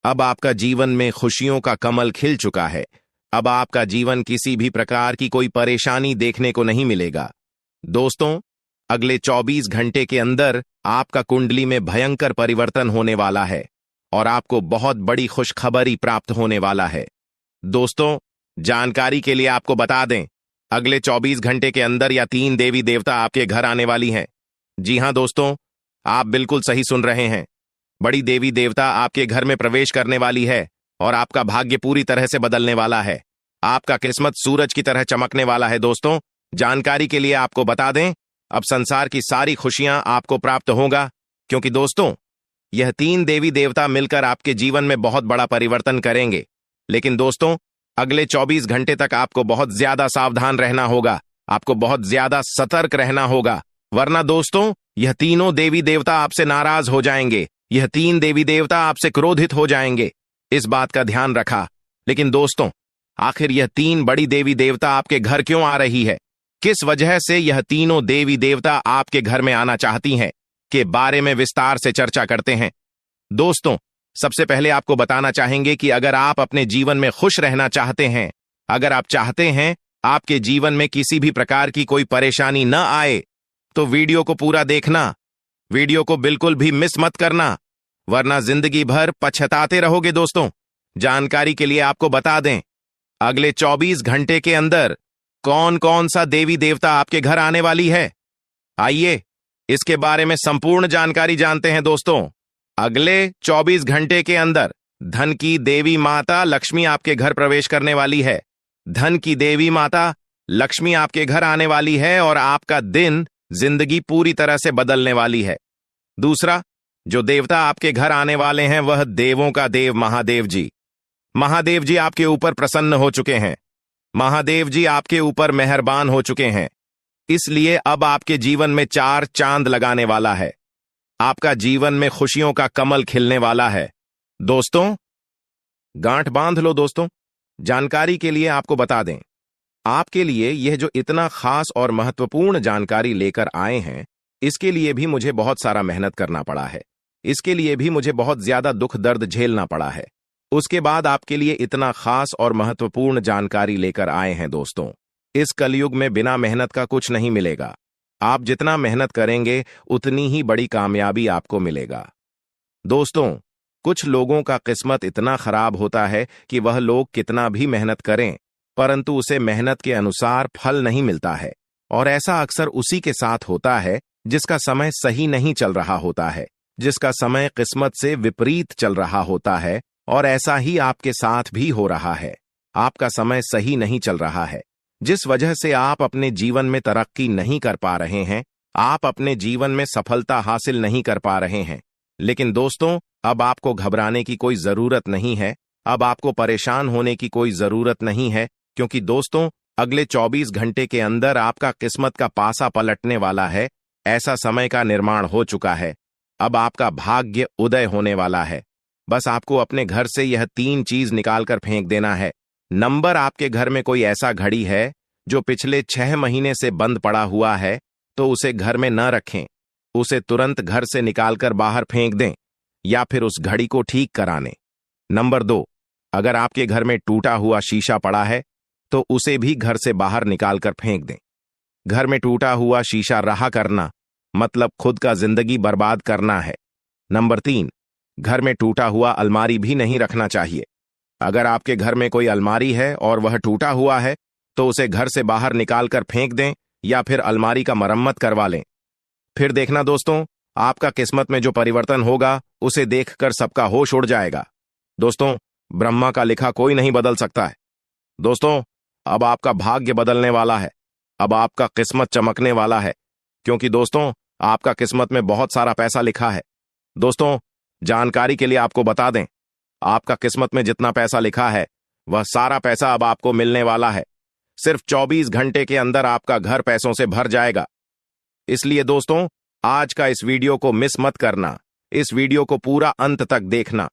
अब आपका जीवन में खुशियों का कमल खिल चुका है। अब आपका जीवन किसी भी प्रकार की कोई परेशानी देखने को नहीं मिलेगा। दोस्तों, अगले 24 घंटे के अंदर आपका कुंडली में भयंकर परिवर्तन होने वाला है और आपको बहुत बड़ी खुशखबरी प्राप्त होने वाला है। दोस्तों, जानकारी के लिए आपको बता दें, अगले 24 घंटे के अंदर या 3 देवी देवता आपके घर आने वाली हैं। जी हां दोस्तों, आप बिल्कुल सही सुन रहे हैं। बड़ी देवी देवता आपके घर में प्रवेश करने वाली है और आपका भाग्य पूरी तरह से बदलने वाला है। आपका किस्मत सूरज की तरह चमकने वाला है। दोस्तों, जानकारी के लिए आपको बता दें, अब संसार की सारी खुशियां आपको प्राप्त होगा, क्योंकि दोस्तों, यह 3 देवी देवता मिलकर आपके जीवन में बहुत बड़ा परिवर्तन करेंगे। लेकिन दोस्तों, अगले 24 घंटे तक आपको बहुत ज्यादा सावधान रहना होगा, आपको बहुत ज्यादा सतर्क रहना होगा, वरना दोस्तों, यह तीनों देवी देवता आपसे नाराज हो जाएंगे यह 3 देवी देवता आपसे क्रोधित हो जाएंगे, इस बात का ध्यान रखा। लेकिन दोस्तों, आखिर यह 3 बड़ी देवी देवता आपके घर क्यों आ रही है? किस वजह से यह तीनों देवी देवता आपके घर में आना चाहती हैं के बारे में विस्तार से चर्चा करते हैं। दोस्तों, सबसे पहले आपको बताना चाहेंगे कि अगर आप अपने जीवन में खुश रहना चाहते हैं, अगर आप चाहते हैं आपके जीवन में किसी भी प्रकार की कोई परेशानी न आए, तो वीडियो को पूरा देखना, वीडियो को बिल्कुल भी मिस मत करना, वरना जिंदगी भर पछताते रहोगे। दोस्तों, जानकारी के लिए आपको बता दें, अगले 24 घंटे के अंदर कौन कौन सा देवी देवता आपके घर आने वाली है, आइए इसके बारे में संपूर्ण जानकारी जानते हैं। दोस्तों, अगले 24 घंटे के अंदर धन की देवी माता लक्ष्मी आपके घर प्रवेश करने वाली है। धन की देवी माता लक्ष्मी आपके घर आने वाली है और आपका दिन जिंदगी पूरी तरह से बदलने वाली है। दूसरा, जो देवता आपके घर आने वाले हैं वह देवों का देव महादेव जी। महादेव जी आपके ऊपर प्रसन्न हो चुके हैं, महादेव जी आपके ऊपर मेहरबान हो चुके हैं, इसलिए अब आपके जीवन में 4 चांद लगाने वाला है। आपका जीवन में खुशियों का कमल खिलने वाला है। दोस्तों, गांठ बांध लो। दोस्तों, जानकारी के लिए आपको बता दें, आपके लिए यह जो इतना खास और महत्वपूर्ण जानकारी लेकर आए हैं, इसके लिए भी मुझे बहुत सारा मेहनत करना पड़ा है, इसके लिए भी मुझे बहुत ज्यादा दुख दर्द झेलना पड़ा है। उसके बाद आपके लिए इतना खास और महत्वपूर्ण जानकारी लेकर आए हैं। दोस्तों, इस कलयुग में बिना मेहनत का कुछ नहीं मिलेगा। आप जितना मेहनत करेंगे उतनी ही बड़ी कामयाबी आपको मिलेगा। दोस्तों, कुछ लोगों का किस्मत इतना खराब होता है कि वह लोग कितना भी मेहनत करें परंतु उसे मेहनत के अनुसार फल नहीं मिलता है, और ऐसा अक्सर उसी के साथ होता है जिसका समय सही नहीं चल रहा होता है, जिसका समय किस्मत से विपरीत चल रहा होता है। और ऐसा ही आपके साथ भी हो रहा है। आपका समय सही नहीं चल रहा है, जिस वजह से आप अपने जीवन में तरक्की नहीं कर पा रहे हैं, आप अपने जीवन में सफलता हासिल नहीं कर पा रहे हैं। लेकिन दोस्तों, अब आपको घबराने की कोई जरूरत नहीं है, अब आपको परेशान होने की कोई जरूरत नहीं है, क्योंकि दोस्तों, अगले 24 घंटे के अंदर आपका किस्मत का पासा पलटने वाला है। ऐसा समय का निर्माण हो चुका है। अब आपका भाग्य उदय होने वाला है। बस आपको अपने घर से यह 3 चीज निकालकर फेंक देना है। नंबर, आपके घर में कोई ऐसा घड़ी है जो पिछले 6 महीने से बंद पड़ा हुआ है, तो उसे घर में न रखें, उसे तुरंत घर से निकालकर बाहर फेंक दें या फिर उस घड़ी को ठीक कराने। नंबर 2, अगर आपके घर में टूटा हुआ शीशा पड़ा है तो उसे भी घर से बाहर निकालकर फेंक दें। घर में टूटा हुआ शीशा रहा करना मतलब खुद का जिंदगी बर्बाद करना है। नंबर 3, घर में टूटा हुआ अलमारी भी नहीं रखना चाहिए। अगर आपके घर में कोई अलमारी है और वह टूटा हुआ है तो उसे घर से बाहर निकालकर फेंक दें या फिर अलमारी का मरम्मत करवा लें। फिर देखना दोस्तों, आपका किस्मत में जो परिवर्तन होगा उसे देखकर सबका होश उड़ जाएगा। दोस्तों, ब्रह्मा का लिखा कोई नहीं बदल सकता है। दोस्तों, अब आपका भाग्य बदलने वाला है, अब आपका किस्मत चमकने वाला है, क्योंकि दोस्तों, आपका किस्मत में बहुत सारा पैसा लिखा है। दोस्तों, जानकारी के लिए आपको बता दें, आपका किस्मत में जितना पैसा लिखा है वह सारा पैसा अब आपको मिलने वाला है। सिर्फ 24 घंटे के अंदर आपका घर पैसों से भर जाएगा। इसलिए दोस्तों, आज का इस वीडियो को मिस मत करना, इस वीडियो को पूरा अंत तक देखना।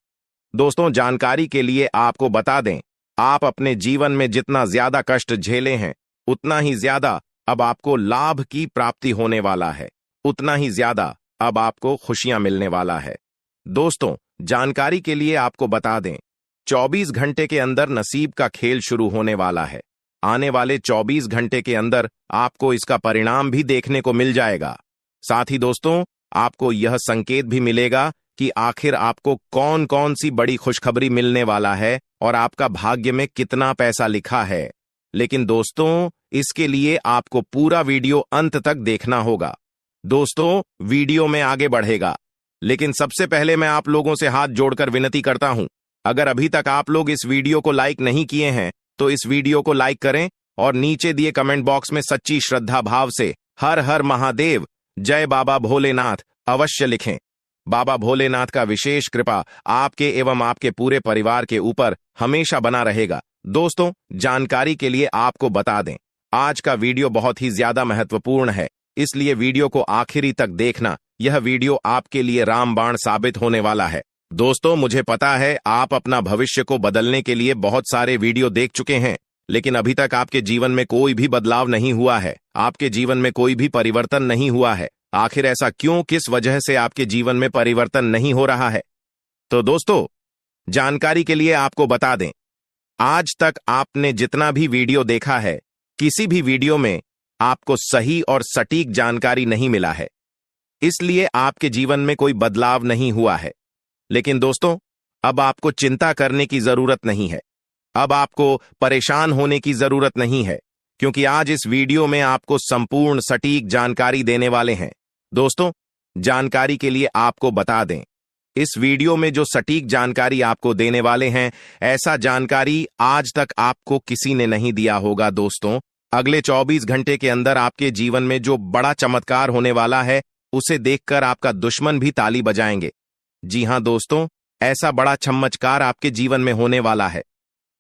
दोस्तों, जानकारी के लिए आपको बता दें, आप अपने जीवन में जितना ज्यादा कष्ट झेले हैं उतना ही ज्यादा अब आपको लाभ की प्राप्ति होने वाला है, उतना ही ज्यादा अब आपको खुशियां मिलने वाला है। दोस्तों, जानकारी के लिए आपको बता दें, 24 घंटे के अंदर नसीब का खेल शुरू होने वाला है। आने वाले 24 घंटे के अंदर आपको इसका परिणाम भी देखने को मिल जाएगा। साथ ही दोस्तों, आपको यह संकेत भी मिलेगा कि आखिर आपको कौन कौन सी बड़ी खुशखबरी मिलने वाला है और आपका भाग्य में कितना पैसा लिखा है। लेकिन दोस्तों, इसके लिए आपको पूरा वीडियो अंत तक देखना होगा। दोस्तों, वीडियो में आगे बढ़ेगा, लेकिन सबसे पहले मैं आप लोगों से हाथ जोड़कर विनती करता हूं, अगर अभी तक आप लोग इस वीडियो को लाइक नहीं किए हैं तो इस वीडियो को लाइक करें और नीचे दिए कमेंट बॉक्स में सच्ची श्रद्धा भाव से हर हर महादेव, जय बाबा भोलेनाथ अवश्य लिखें। बाबा भोलेनाथ का विशेष कृपा आपके एवं आपके पूरे परिवार के ऊपर हमेशा बना रहेगा। दोस्तों, जानकारी के लिए आपको बता दें, आज का वीडियो बहुत ही ज्यादा महत्वपूर्ण है, इसलिए वीडियो को आखिरी तक देखना, यह वीडियो आपके लिए रामबाण साबित होने वाला है। दोस्तों, मुझे पता है आप अपना भविष्य को बदलने के लिए बहुत सारे वीडियो देख चुके हैं, लेकिन अभी तक आपके जीवन में कोई भी बदलाव नहीं हुआ है, आपके जीवन में कोई भी परिवर्तन नहीं हुआ है। आखिर ऐसा क्यों, किस वजह से आपके जीवन में परिवर्तन नहीं हो रहा है? तो दोस्तों, जानकारी के लिए आपको बता दें, आज तक आपने जितना भी वीडियो देखा है, किसी भी वीडियो में आपको सही और सटीक जानकारी नहीं मिला है, इसलिए आपके जीवन में कोई बदलाव नहीं हुआ है। लेकिन दोस्तों, अब आपको चिंता करने की जरूरत नहीं है, अब आपको परेशान होने की जरूरत नहीं है, क्योंकि आज इस वीडियो में आपको संपूर्ण सटीक जानकारी देने वाले हैं। दोस्तों, जानकारी के लिए आपको बता दें, इस वीडियो में जो सटीक जानकारी आपको देने वाले हैं, ऐसा जानकारी आज तक आपको किसी ने नहीं दिया होगा। दोस्तों, अगले 24 घंटे के अंदर आपके जीवन में जो बड़ा चमत्कार होने वाला है, उसे देखकर आपका दुश्मन भी ताली बजाएंगे। जी हां दोस्तों, ऐसा बड़ा चमत्कार आपके जीवन में होने वाला है।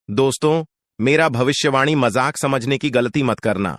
दोस्तों, मेरा भविष्यवाणी मजाक समझने की गलती मत करना,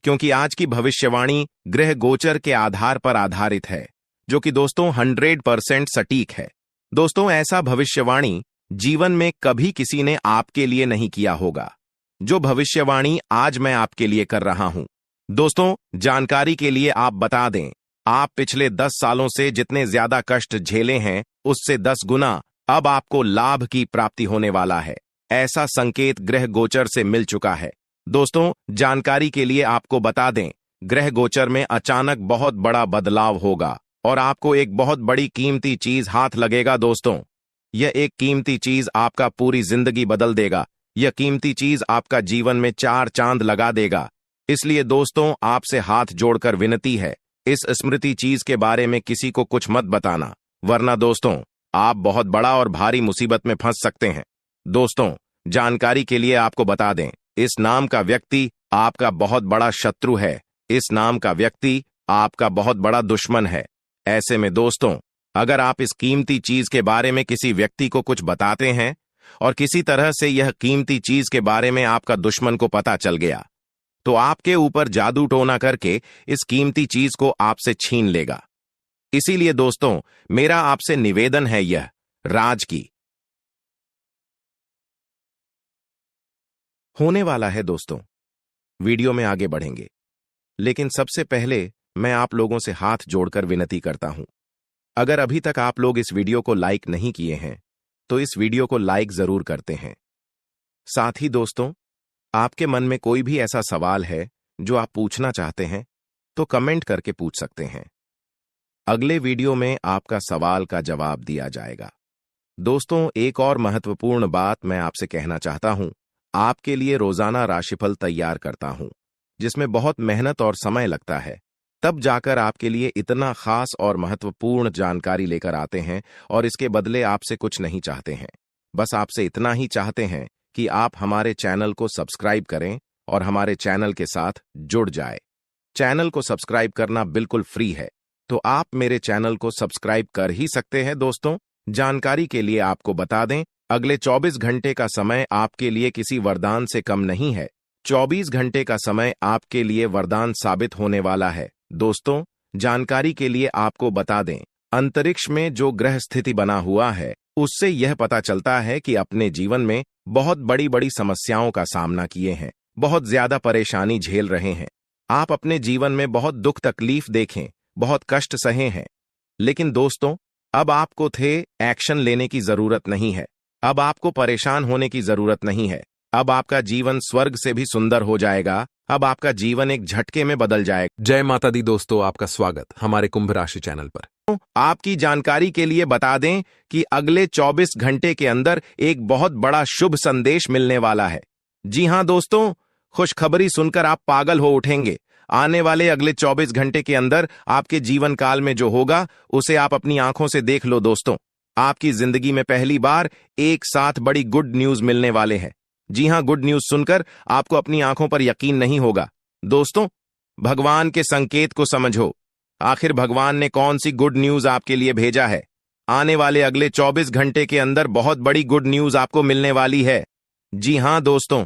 क्योंकि आज की भविष्यवाणी ग्रह गोचर के आधार पर आधारित है, जो कि दोस्तों 100% सटीक है। दोस्तों, ऐसा भविष्यवाणी जीवन में कभी किसी ने आपके लिए नहीं किया होगा, जो भविष्यवाणी आज मैं आपके लिए कर रहा हूं। दोस्तों, जानकारी के लिए आप बता दें, आप पिछले 10 सालों से जितने ज्यादा कष्ट झेले हैं, उससे 10 गुना अब आपको लाभ की प्राप्ति होने वाला है। ऐसा संकेत ग्रह गोचर से मिल चुका है। दोस्तों, जानकारी के लिए आपको बता दें, ग्रह गोचर में अचानक बहुत बड़ा बदलाव होगा और आपको एक बहुत बड़ी कीमती चीज हाथ लगेगा। दोस्तों, यह एक कीमती चीज आपका पूरी जिंदगी बदल देगा। यह कीमती चीज आपका जीवन में 4 चांद लगा देगा। इसलिए दोस्तों, आपसे हाथ जोड़कर विनती है, इस स्मृति चीज के बारे में किसी को कुछ मत बताना, वरना दोस्तों आप बहुत बड़ा और भारी मुसीबत में फंस सकते हैं। दोस्तों, जानकारी के लिए आपको बता दें, इस नाम का व्यक्ति आपका बहुत बड़ा शत्रु है, इस नाम का व्यक्ति आपका बहुत बड़ा दुश्मन है। ऐसे में दोस्तों, अगर आप इस कीमती चीज के बारे में किसी व्यक्ति को कुछ बताते हैं और किसी तरह से यह कीमती चीज के बारे में आपका दुश्मन को पता चल गया, तो आपके ऊपर जादू टोना करके इस कीमती चीज को आपसे छीन लेगा। इसीलिए दोस्तों, मेरा आपसे निवेदन है, यह राज की होने वाला है। दोस्तों, वीडियो में आगे बढ़ेंगे, लेकिन सबसे पहले मैं आप लोगों से हाथ जोड़कर विनती करता हूं, अगर अभी तक आप लोग इस वीडियो को लाइक नहीं किए हैं, तो इस वीडियो को लाइक जरूर करते हैं। साथ ही दोस्तों, आपके मन में कोई भी ऐसा सवाल है जो आप पूछना चाहते हैं, तो कमेंट करके पूछ सकते हैं। अगले वीडियो में आपका सवाल का जवाब दिया जाएगा। दोस्तों, एक और महत्वपूर्ण बात मैं आपसे कहना चाहता हूं, आपके लिए रोजाना राशिफल तैयार करता हूं, जिसमें बहुत मेहनत और समय लगता है, तब जाकर आपके लिए इतना खास और महत्वपूर्ण जानकारी लेकर आते हैं, और इसके बदले आपसे कुछ नहीं चाहते हैं। बस आपसे इतना ही चाहते हैं कि आप हमारे चैनल को सब्सक्राइब करें और हमारे चैनल के साथ जुड़ जाए। चैनल को सब्सक्राइब करना बिल्कुल फ्री है, तो आप मेरे चैनल को सब्सक्राइब कर ही सकते हैं। दोस्तों, जानकारी के लिए आपको बता दें, अगले 24 घंटे का समय आपके लिए किसी वरदान से कम नहीं है। 24 घंटे का समय आपके लिए वरदान साबित होने वाला है। दोस्तों, जानकारी के लिए आपको बता दें, अंतरिक्ष में जो ग्रह स्थिति बना हुआ है, उससे यह पता चलता है कि अपने जीवन में बहुत बड़ी बड़ी समस्याओं का सामना किए हैं, बहुत ज्यादा परेशानी झेल रहे हैं। आप अपने जीवन में बहुत दुख तकलीफ देखें, बहुत कष्ट सहे हैं, लेकिन दोस्तों, अब आपको एक्शन लेने की जरूरत नहीं है। अब आपको परेशान होने की जरूरत नहीं है। अब आपका जीवन स्वर्ग से भी सुंदर हो जाएगा। अब आपका जीवन एक झटके में बदल जाएगा। जय माता दी दोस्तों, आपका स्वागत हमारे कुंभ राशि चैनल पर। आपकी जानकारी के लिए बता दें कि अगले 24 घंटे के अंदर एक बहुत बड़ा शुभ संदेश मिलने वाला है। जी हां दोस्तों, खुशखबरी सुनकर आप पागल हो उठेंगे। आने वाले अगले 24 घंटे के अंदर आपके जीवन काल में जो होगा, उसे आप अपनी आंखों से देख लो। दोस्तों, आपकी जिंदगी में पहली बार एक साथ बड़ी गुड न्यूज मिलने वाले हैं। जी हां, गुड न्यूज सुनकर आपको अपनी आंखों पर यकीन नहीं होगा। दोस्तों, भगवान के संकेत को समझो। आखिर भगवान ने कौन सी गुड न्यूज आपके लिए भेजा है? आने वाले अगले 24 घंटे के अंदर बहुत बड़ी गुड न्यूज आपको मिलने वाली है। जी हां दोस्तों,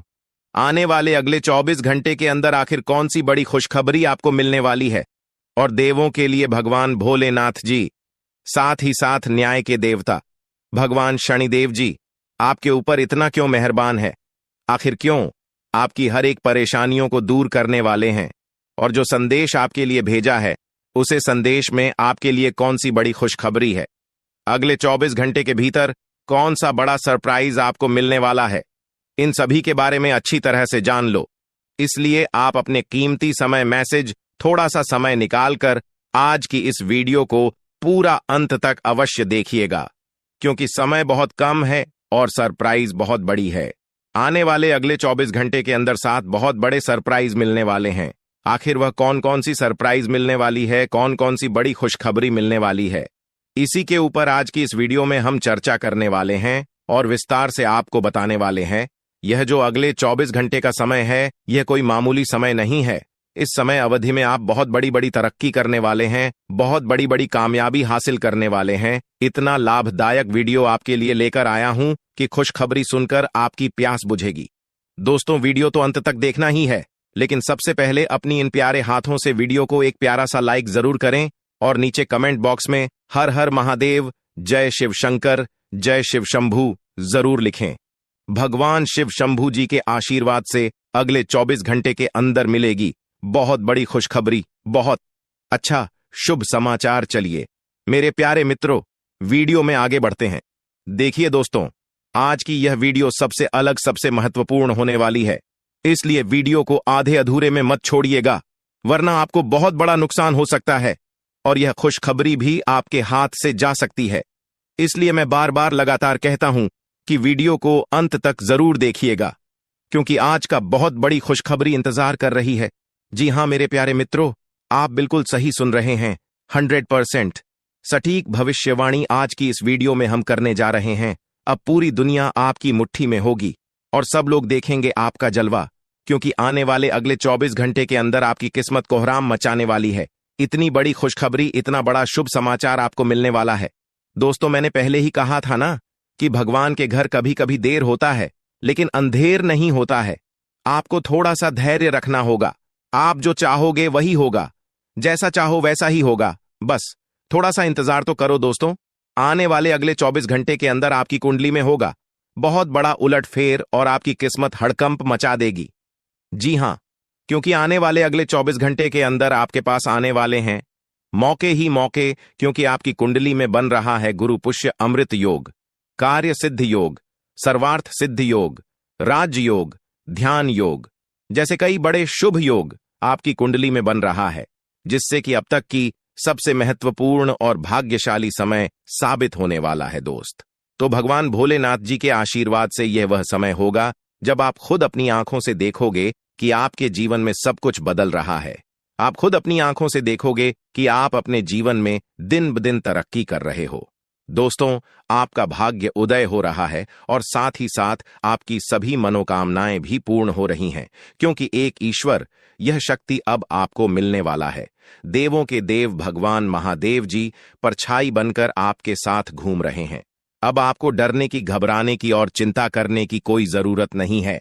आने वाले अगले 24 घंटे के अंदर आखिर कौन सी बड़ी खुशखबरी आपको मिलने वाली है? और देवों के लिए भगवान भोलेनाथ जी, साथ ही साथ न्याय के देवता भगवान शनिदेव जी आपके ऊपर इतना क्यों मेहरबान है? आखिर क्यों आपकी हर एक परेशानियों को दूर करने वाले हैं? और जो संदेश आपके लिए भेजा है, उसे संदेश में आपके लिए कौन सी बड़ी खुशखबरी है? अगले 24 घंटे के भीतर कौन सा बड़ा सरप्राइज आपको मिलने वाला है? इन सभी के बारे में अच्छी तरह से जान लो। इसलिए आप अपने कीमती समय मैसेज थोड़ा सा समय निकालकर आज की इस वीडियो को पूरा अंत तक अवश्य देखिएगा, क्योंकि समय बहुत कम है और सरप्राइज बहुत बड़ी है। आने वाले अगले 24 घंटे के अंदर 7 बहुत बड़े सरप्राइज मिलने वाले हैं। आखिर वह कौन कौन सी सरप्राइज मिलने वाली है, कौन कौन सी बड़ी खुशखबरी मिलने वाली है, इसी के ऊपर आज की इस वीडियो में हम चर्चा करने वाले हैं और विस्तार से आपको बताने वाले हैं। यह जो अगले 24 घंटे का समय है, यह कोई मामूली समय नहीं है। इस समय अवधि में आप बहुत बड़ी बड़ी तरक्की करने वाले हैं, बहुत बड़ी बड़ी कामयाबी हासिल करने वाले हैं। इतना लाभदायक वीडियो आपके लिए लेकर आया हूं कि खुशखबरी सुनकर आपकी प्यास बुझेगी। दोस्तों, वीडियो तो अंत तक देखना ही है, लेकिन सबसे पहले अपनी इन प्यारे हाथों से वीडियो को एक प्यारा सा लाइक जरूर करें और नीचे कमेंट बॉक्स में हर हर महादेव, जय शिव शंकर, जय शिव शंभू जरूर लिखें। भगवान शिव शंभू जी के आशीर्वाद से अगले 24 घंटे के अंदर मिलेगी बहुत बड़ी खुशखबरी, बहुत अच्छा शुभ समाचार। चलिए मेरे प्यारे मित्रों, वीडियो में आगे बढ़ते हैं। देखिए दोस्तों, आज की यह वीडियो सबसे अलग, सबसे महत्वपूर्ण होने वाली है, इसलिए वीडियो को आधे अधूरे में मत छोड़िएगा, वरना आपको बहुत बड़ा नुकसान हो सकता है और यह खुशखबरी भी आपके हाथ से जा सकती है। इसलिए मैं बार बार लगातार कहता हूं कि वीडियो को अंत तक जरूर देखिएगा, क्योंकि आज का बहुत बड़ी खुशखबरी इंतजार कर रही है। जी हां मेरे प्यारे मित्रों, आप बिल्कुल सही सुन रहे हैं। 100% सटीक भविष्यवाणी आज की इस वीडियो में हम करने जा रहे हैं। अब पूरी दुनिया आपकी मुट्ठी में होगी और सब लोग देखेंगे आपका जलवा, क्योंकि आने वाले अगले 24 घंटे के अंदर आपकी किस्मत कोहराम मचाने वाली है। इतनी बड़ी खुशखबरी, इतना बड़ा शुभ समाचार आपको मिलने वाला है। दोस्तों, मैंने पहले ही कहा था ना कि भगवान के घर कभी कभी देर होता है, लेकिन अंधेर नहीं होता है। आपको थोड़ा सा धैर्य रखना होगा। आप जो चाहोगे वही होगा, जैसा चाहो वैसा ही होगा। बस थोड़ा सा इंतजार तो करो दोस्तों। आने वाले अगले 24 घंटे के अंदर आपकी कुंडली में होगा बहुत बड़ा उलटफेर और आपकी किस्मत हड़कंप मचा देगी। जी हां, क्योंकि आने वाले अगले 24 घंटे के अंदर आपके पास आने वाले हैं मौके ही मौके, क्योंकि आपकी कुंडली में बन रहा है गुरु पुष्य अमृत योग, कार्य सिद्ध योग, सर्वार्थ सिद्ध योग, राज योग, ध्यान योग जैसे कई बड़े शुभ योग आपकी कुंडली में बन रहा है, जिससे कि अब तक की सबसे महत्वपूर्ण और भाग्यशाली समय साबित होने वाला है दोस्त। तो भगवान भोलेनाथ जी के आशीर्वाद से यह वह समय होगा जब आप खुद अपनी आंखों से देखोगे कि आपके जीवन में सब कुछ बदल रहा है। आप खुद अपनी आंखों से देखोगे कि आप अपने जीवन में दिन ब दिन तरक्की कर रहे हो। दोस्तों, आपका भाग्य उदय हो रहा है और साथ ही साथ आपकी सभी मनोकामनाएं भी पूर्ण हो रही हैं, क्योंकि एक ईश्वर, यह शक्ति अब आपको मिलने वाला है। देवों के देव भगवान महादेव जी परछाई बनकर आपके साथ घूम रहे हैं। अब आपको डरने की, घबराने की और चिंता करने की कोई जरूरत नहीं है।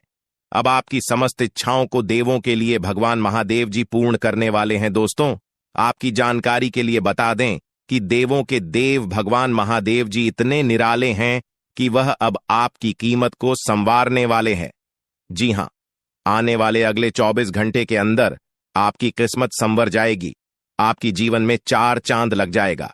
अब आपकी समस्त इच्छाओं को देवों के लिए भगवान महादेव जी पूर्ण करने वाले हैं। दोस्तों, आपकी जानकारी के लिए बता दें कि देवों के देव भगवान महादेव जी इतने निराले हैं कि वह अब आपकी कीमत को संवारने वाले हैं। जी हां, आने वाले अगले 24 घंटे के अंदर आपकी किस्मत संवर जाएगी। आपकी जीवन में 4 चांद लग जाएगा।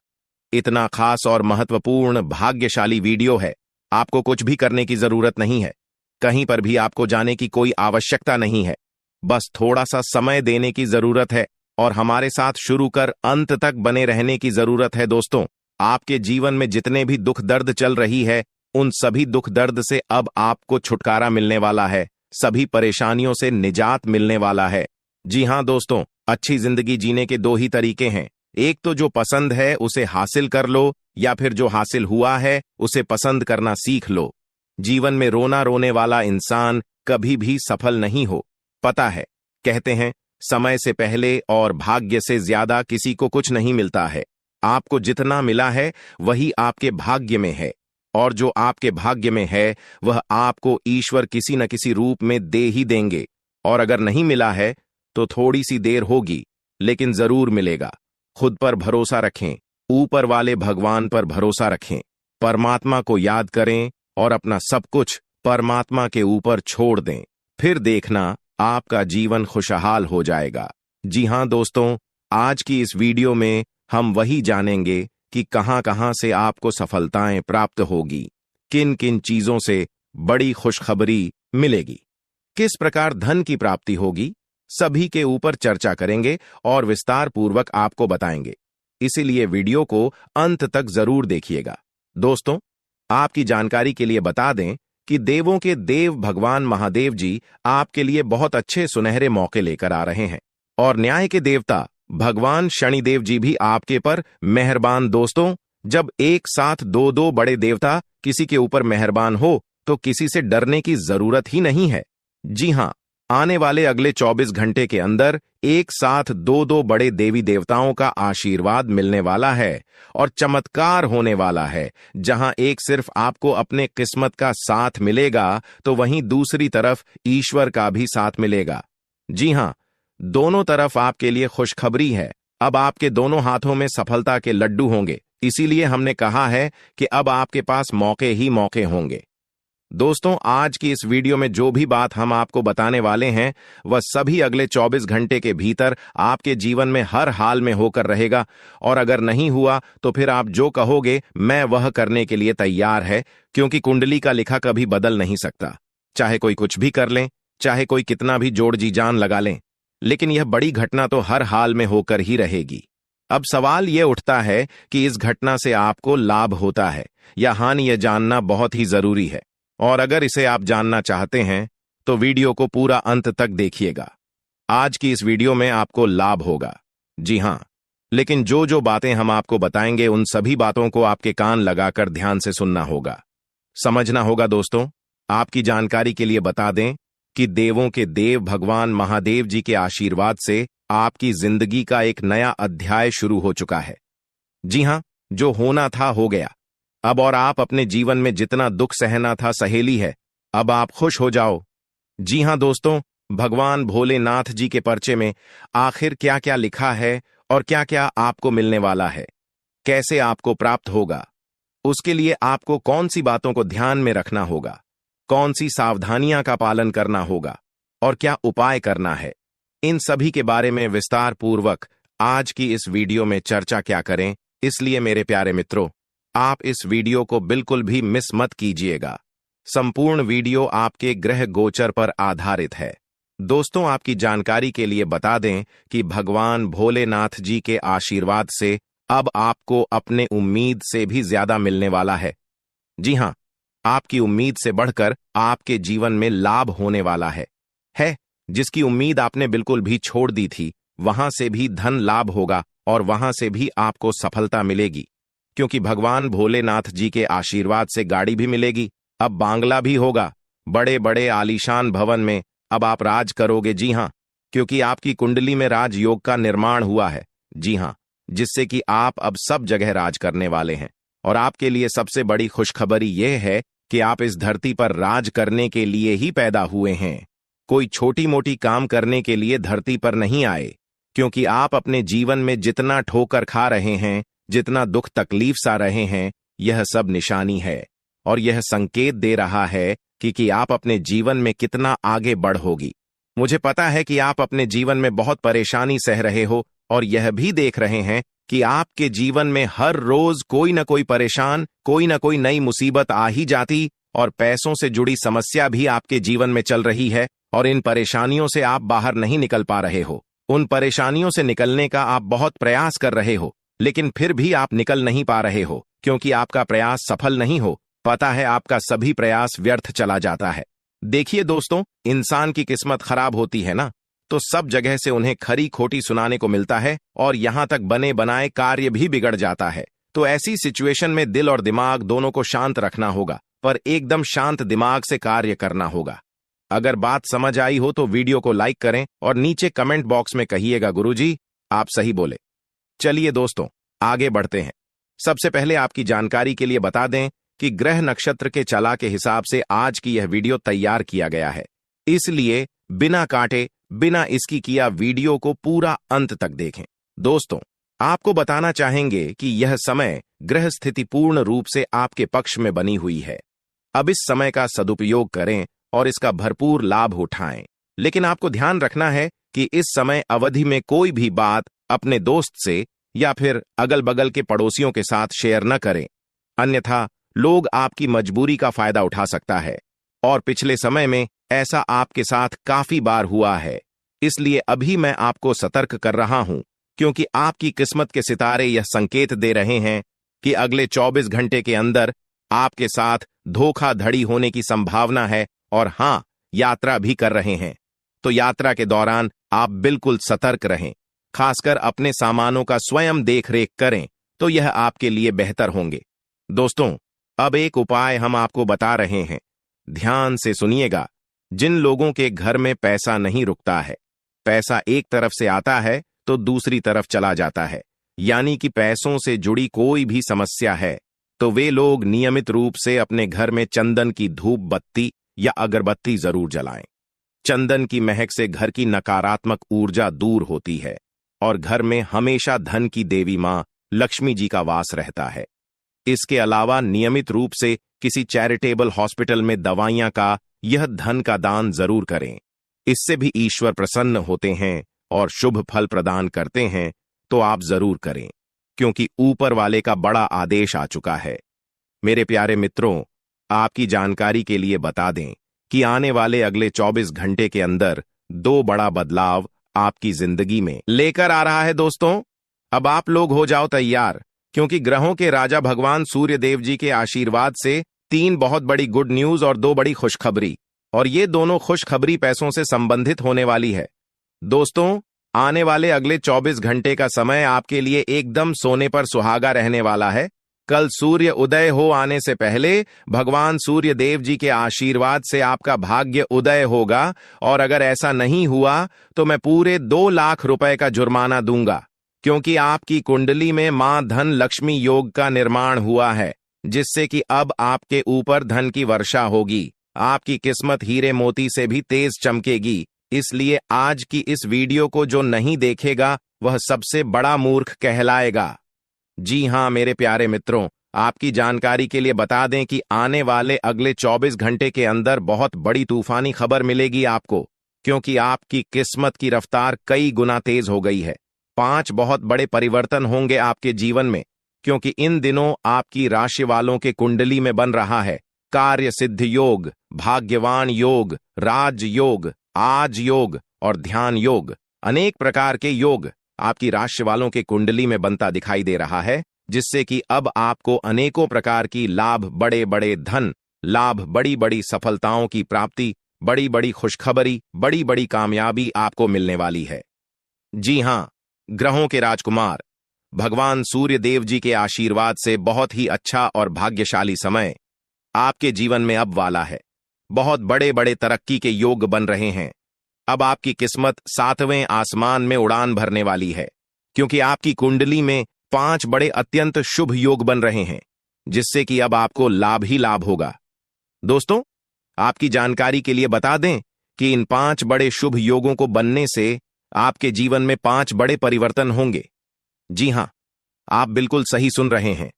इतना खास और महत्वपूर्ण भाग्यशाली वीडियो है, आपको कुछ भी करने की जरूरत नहीं है। कहीं पर भी आपको जाने की कोई आवश्यकता नहीं है। बस थोड़ा सा समय देने की जरूरत है और हमारे साथ शुरू कर अंत तक बने रहने की जरूरत है। दोस्तों, आपके जीवन में जितने भी दुख दर्द चल रही है, उन सभी दुख दर्द से अब आपको छुटकारा मिलने वाला है, सभी परेशानियों से निजात मिलने वाला है। जी हां दोस्तों, अच्छी जिंदगी जीने के 2 ही तरीके हैं। एक तो जो पसंद है उसे हासिल कर लो, या फिर जो हासिल हुआ है उसे पसंद करना सीख लो। जीवन में रोना रोने वाला इंसान कभी भी सफल नहीं हो। पता है, कहते हैं समय से पहले और भाग्य से ज्यादा किसी को कुछ नहीं मिलता है। आपको जितना मिला है वही आपके भाग्य में है, और जो आपके भाग्य में है वह आपको ईश्वर किसी न किसी रूप में दे ही देंगे। और अगर नहीं मिला है तो थोड़ी सी देर होगी, लेकिन जरूर मिलेगा। खुद पर भरोसा रखें, ऊपर वाले भगवान पर भरोसा रखें, परमात्मा को याद करें और अपना सब कुछ परमात्मा के ऊपर छोड़ दें। फिर देखना आपका जीवन खुशहाल हो जाएगा। जी हां दोस्तों, आज की इस वीडियो में हम वही जानेंगे कि कहां-कहां से आपको सफलताएं प्राप्त होगी, किन किन चीजों से बड़ी खुशखबरी मिलेगी, किस प्रकार धन की प्राप्ति होगी, सभी के ऊपर चर्चा करेंगे और विस्तार पूर्वक आपको बताएंगे। इसीलिए वीडियो को अंत तक जरूर देखिएगा। दोस्तों, आपकी जानकारी के लिए बता दें कि देवों के देव भगवान महादेव जी आपके लिए बहुत अच्छे सुनहरे मौके लेकर आ रहे हैं और न्याय के देवता भगवान शनिदेव जी भी आपके पर मेहरबान। दोस्तों, जब एक साथ दो दो बड़े देवता किसी के ऊपर मेहरबान हो तो किसी से डरने की जरूरत ही नहीं है। जी हां, आने वाले अगले 24 घंटे के अंदर एक साथ दो दो बड़े देवी देवताओं का आशीर्वाद मिलने वाला है और चमत्कार होने वाला है। जहां एक सिर्फ आपको अपने किस्मत का साथ मिलेगा तो वहीं दूसरी तरफ ईश्वर का भी साथ मिलेगा। जी हां, दोनों तरफ आपके लिए खुशखबरी है। अब आपके दोनों हाथों में सफलता के लड्डू होंगे। इसीलिए हमने कहा है कि अब आपके पास मौके ही मौके होंगे। दोस्तों, आज की इस वीडियो में जो भी बात हम आपको बताने वाले हैं वह सभी अगले 24 घंटे के भीतर आपके जीवन में हर हाल में होकर रहेगा और अगर नहीं हुआ तो फिर आप जो कहोगे मैं वह करने के लिए तैयार है, क्योंकि कुंडली का लिखा कभी बदल नहीं सकता। चाहे कोई कुछ भी कर लें, चाहे कोई कितना भी जोड़ जी जान लगा लें, लेकिन यह बड़ी घटना तो हर हाल में होकर ही रहेगी। अब सवाल यह उठता है कि इस घटना से आपको लाभ होता है या हानि, यह जानना बहुत ही जरूरी है। और अगर इसे आप जानना चाहते हैं तो वीडियो को पूरा अंत तक देखिएगा। आज की इस वीडियो में आपको लाभ होगा। जी हां, लेकिन जो जो बातें हम आपको बताएंगे उन सभी बातों को आपके कान लगाकर ध्यान से सुनना होगा, समझना होगा। दोस्तों, आपकी जानकारी के लिए बता दें कि देवों के देव भगवान महादेव जी के आशीर्वाद से आपकी जिंदगी का एक नया अध्याय शुरू हो चुका है। जी हां, जो होना था हो गया अब, और आप अपने जीवन में जितना दुख सहना था सहेली है। अब आप खुश हो जाओ। जी हां दोस्तों, भगवान भोलेनाथ जी के पर्चे में आखिर क्या क्या लिखा है और क्या क्या आपको मिलने वाला है, कैसे आपको प्राप्त होगा, उसके लिए आपको कौन सी बातों को ध्यान में रखना होगा, कौन सी सावधानियां का पालन करना होगा और क्या उपाय करना है, इन सभी के बारे में विस्तार पूर्वक आज की इस वीडियो में चर्चा क्या करें। इसलिए मेरे प्यारे मित्रों, आप इस वीडियो को बिल्कुल भी मिस मत कीजिएगा। संपूर्ण वीडियो आपके ग्रह गोचर पर आधारित है। दोस्तों, आपकी जानकारी के लिए बता दें कि भगवान भोलेनाथ जी के आशीर्वाद से अब आपको अपने उम्मीद से भी ज्यादा मिलने वाला है। जी हां, आपकी उम्मीद से बढ़कर आपके जीवन में लाभ होने वाला है। जिसकी उम्मीद आपने बिल्कुल भी छोड़ दी थी, वहां से भी धन लाभ होगा और वहां से भी आपको सफलता मिलेगी, क्योंकि भगवान भोलेनाथ जी के आशीर्वाद से गाड़ी भी मिलेगी, अब बांग्ला भी होगा, बड़े बड़े आलीशान भवन में अब आप राज करोगे। जी हां, क्योंकि आपकी कुंडली में राजयोग का निर्माण हुआ है। जी हां, जिससे कि आप अब सब जगह राज करने वाले हैं। और आपके लिए सबसे बड़ी खुशखबरी यह है कि आप इस धरती पर राज करने के लिए ही पैदा हुए हैं। कोई छोटी मोटी काम करने के लिए धरती पर नहीं आए, क्योंकि आप अपने जीवन में जितना ठोकर खा रहे हैं, जितना दुख तकलीफ सा रहे हैं, यह सब निशानी है और यह संकेत दे रहा है कि आप अपने जीवन में कितना आगे बढ़ोगी। मुझे पता है कि आप अपने जीवन में बहुत परेशानी सह रहे हो और यह भी देख रहे हैं कि आपके जीवन में हर रोज कोई न कोई परेशान, कोई न कोई नई मुसीबत आ ही जाती और पैसों से जुड़ी समस्या भी आपके जीवन में चल रही है और इन परेशानियों से आप बाहर नहीं निकल पा रहे हो। उन परेशानियों से निकलने का आप बहुत प्रयास कर रहे हो, लेकिन फिर भी आप निकल नहीं पा रहे हो, क्योंकि आपका प्रयास सफल नहीं हो। पता है, आपका सभी प्रयास व्यर्थ चला जाता है। देखिए दोस्तों, इंसान की किस्मत खराब होती है ना, तो सब जगह से उन्हें खरी खोटी सुनाने को मिलता है और यहां तक बने बनाए कार्य भी बिगड़ जाता है। तो ऐसी सिचुएशन में दिल और दिमाग दोनों को शांत रखना होगा, पर एकदम शांत दिमाग से कार्य करना होगा। अगर बात समझ आई हो तो वीडियो को लाइक करें और नीचे कमेंट बॉक्स में कहिएगा गुरुजी आप सही बोले। चलिए दोस्तों, आगे बढ़ते हैं। सबसे पहले आपकी जानकारी के लिए बता दें कि ग्रह नक्षत्र के चला के हिसाब से आज की यह वीडियो तैयार किया गया है, इसलिए बिना काटे बिना इसकी किया वीडियो को पूरा अंत तक देखें। दोस्तों, आपको बताना चाहेंगे कि यह समय ग्रह स्थिति पूर्ण रूप से आपके पक्ष में बनी हुई है। अब इस समय का सदुपयोग करें और इसका भरपूर लाभ उठाएं। लेकिन आपको ध्यान रखना है कि इस समय अवधि में कोई भी बात अपने दोस्त से या फिर अगल बगल के पड़ोसियों के साथ शेयर न करें, अन्यथा लोग आपकी मजबूरी का फायदा उठा सकता है। और पिछले समय में ऐसा आपके साथ काफी बार हुआ है, इसलिए अभी मैं आपको सतर्क कर रहा हूं, क्योंकि आपकी किस्मत के सितारे यह संकेत दे रहे हैं कि अगले 24 घंटे के अंदर आपके साथ धोखाधड़ी होने की संभावना है। और हां, यात्रा भी कर रहे हैं, तो यात्रा के दौरान आप बिल्कुल सतर्क रहें। खासकर अपने सामानों का स्वयं देखरेख करें, तो यह आपके लिए बेहतर होंगे। दोस्तों, अब एक उपाय हम आपको बता रहे हैं, ध्यान से सुनिएगा। जिन लोगों के घर में पैसा नहीं रुकता है, पैसा एक तरफ से आता है तो दूसरी तरफ चला जाता है, यानी कि पैसों से जुड़ी कोई भी समस्या है, तो वे लोग नियमित रूप से अपने घर में चंदन की धूप बत्ती या अगरबत्ती जरूर जलाएं। चंदन की महक से घर की नकारात्मक ऊर्जा दूर होती है और घर में हमेशा धन की देवी मां लक्ष्मी जी का वास रहता है। इसके अलावा नियमित रूप से किसी चैरिटेबल हॉस्पिटल में दवाइयां का यह धन का दान जरूर करें। इससे भी ईश्वर प्रसन्न होते हैं और शुभ फल प्रदान करते हैं, तो आप जरूर करें, क्योंकि ऊपर वाले का बड़ा आदेश आ चुका है। मेरे प्यारे मित्रों, आपकी जानकारी के लिए बता दें कि आने वाले अगले 24 घंटे के अंदर 2 बड़ा बदलाव आपकी जिंदगी में लेकर आ रहा है। दोस्तों, अब आप लोग हो जाओ तैयार, क्योंकि ग्रहों के राजा भगवान सूर्य देव जी के आशीर्वाद से 3 बहुत बड़ी गुड न्यूज और 2 बड़ी खुशखबरी, और ये दोनों खुशखबरी पैसों से संबंधित होने वाली है। दोस्तों, आने वाले अगले 24 घंटे का समय आपके लिए एकदम सोने पर सुहागा रहने वाला है। कल सूर्य उदय हो आने से पहले भगवान सूर्य देव जी के आशीर्वाद से आपका भाग्य उदय होगा, और अगर ऐसा नहीं हुआ तो मैं पूरे 2 लाख रुपए का जुर्माना दूंगा, क्योंकि आपकी कुंडली में मां धन लक्ष्मी योग का निर्माण हुआ है, जिससे कि अब आपके ऊपर धन की वर्षा होगी। आपकी किस्मत हीरे मोती से भी तेज चमकेगी। इसलिए आज की इस वीडियो को जो नहीं देखेगा वह सबसे बड़ा मूर्ख कहलाएगा। जी हां मेरे प्यारे मित्रों, आपकी जानकारी के लिए बता दें कि आने वाले अगले 24 घंटे के अंदर बहुत बड़ी तूफानी खबर मिलेगी आपको, क्योंकि आपकी किस्मत की रफ्तार कई गुना तेज हो गई है। 5 बहुत बड़े परिवर्तन होंगे आपके जीवन में, क्योंकि इन दिनों आपकी राशि वालों के कुंडली में बन रहा है कार्य सिद्ध योग, भाग्यवान योग, राज योग, आज योग और ध्यान योग। अनेक प्रकार के योग आपकी राशि वालों के कुंडली में बनता दिखाई दे रहा है, जिससे कि अब आपको अनेकों प्रकार की लाभ, बड़े बड़े धन लाभ, बड़ी बड़ी सफलताओं की प्राप्ति, बड़ी बड़ी खुशखबरी, बड़ी बड़ी कामयाबी आपको मिलने वाली है। जी हां, ग्रहों के राजकुमार भगवान सूर्य देव जी के आशीर्वाद से बहुत ही अच्छा और भाग्यशाली समय आपके जीवन में अब वाला है। बहुत बड़े बड़े तरक्की के योग बन रहे हैं। अब आपकी किस्मत 7वें आसमान में उड़ान भरने वाली है, क्योंकि आपकी कुंडली में 5 बड़े अत्यंत शुभ योग बन रहे हैं, जिससे कि अब आपको लाभ ही लाभ होगा। दोस्तों, आपकी जानकारी के लिए बता दें कि इन 5 बड़े शुभ योगों को बनने से आपके जीवन में 5 बड़े परिवर्तन होंगे। जी हां, आप बिल्कुल सही सुन रहे हैं।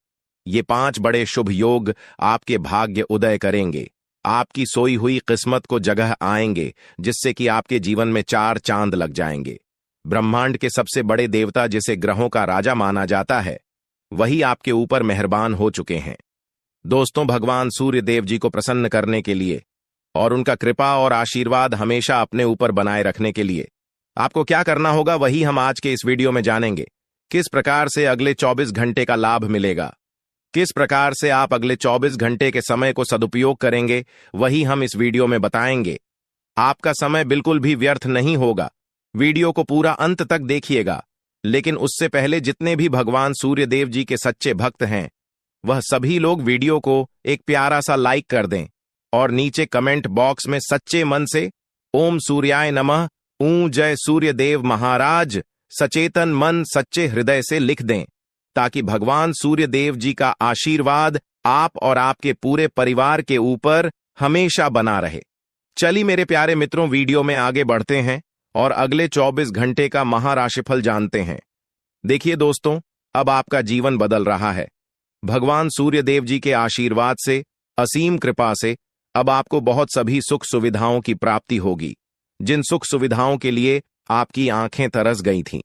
ये 5 बड़े शुभ योग आपके भाग्य उदय करेंगे, आपकी सोई हुई किस्मत को जगह आएंगे, जिससे कि आपके जीवन में 4 चांद लग जाएंगे। ब्रह्मांड के सबसे बड़े देवता, जिसे ग्रहों का राजा माना जाता है, वही आपके ऊपर मेहरबान हो चुके हैं। दोस्तों, भगवान सूर्य देव जी को प्रसन्न करने के लिए और उनका कृपा और आशीर्वाद हमेशा अपने ऊपर बनाए रखने के लिए आपको क्या करना होगा, वही हम आज के इस वीडियो में जानेंगे। किस प्रकार से अगले 24 घंटे का लाभ मिलेगा, किस प्रकार से आप अगले 24 घंटे के समय को सदुपयोग करेंगे, वही हम इस वीडियो में बताएंगे। आपका समय बिल्कुल भी व्यर्थ नहीं होगा। वीडियो को पूरा अंत तक देखिएगा, लेकिन उससे पहले जितने भी भगवान सूर्य देव जी के सच्चे भक्त हैं, वह सभी लोग वीडियो को एक प्यारा सा लाइक कर दें और नीचे कमेंट बॉक्स में सच्चे मन से ओम सूर्याय नमः, ऊ जय सूर्य देव महाराज, सचेतन मन सच्चे हृदय से लिख दें, ताकि भगवान सूर्य देव जी का आशीर्वाद आप और आपके पूरे परिवार के ऊपर हमेशा बना रहे। चलिए मेरे प्यारे मित्रों, वीडियो में आगे बढ़ते हैं और अगले 24 घंटे का महाराशिफल जानते हैं। देखिए दोस्तों, अब आपका जीवन बदल रहा है। भगवान सूर्य देव जी के आशीर्वाद से, असीम कृपा से अब आपको बहुत सभी सुख सुविधाओं की प्राप्ति होगी। जिन सुख सुविधाओं के लिए आपकी आंखें तरस गई थीं,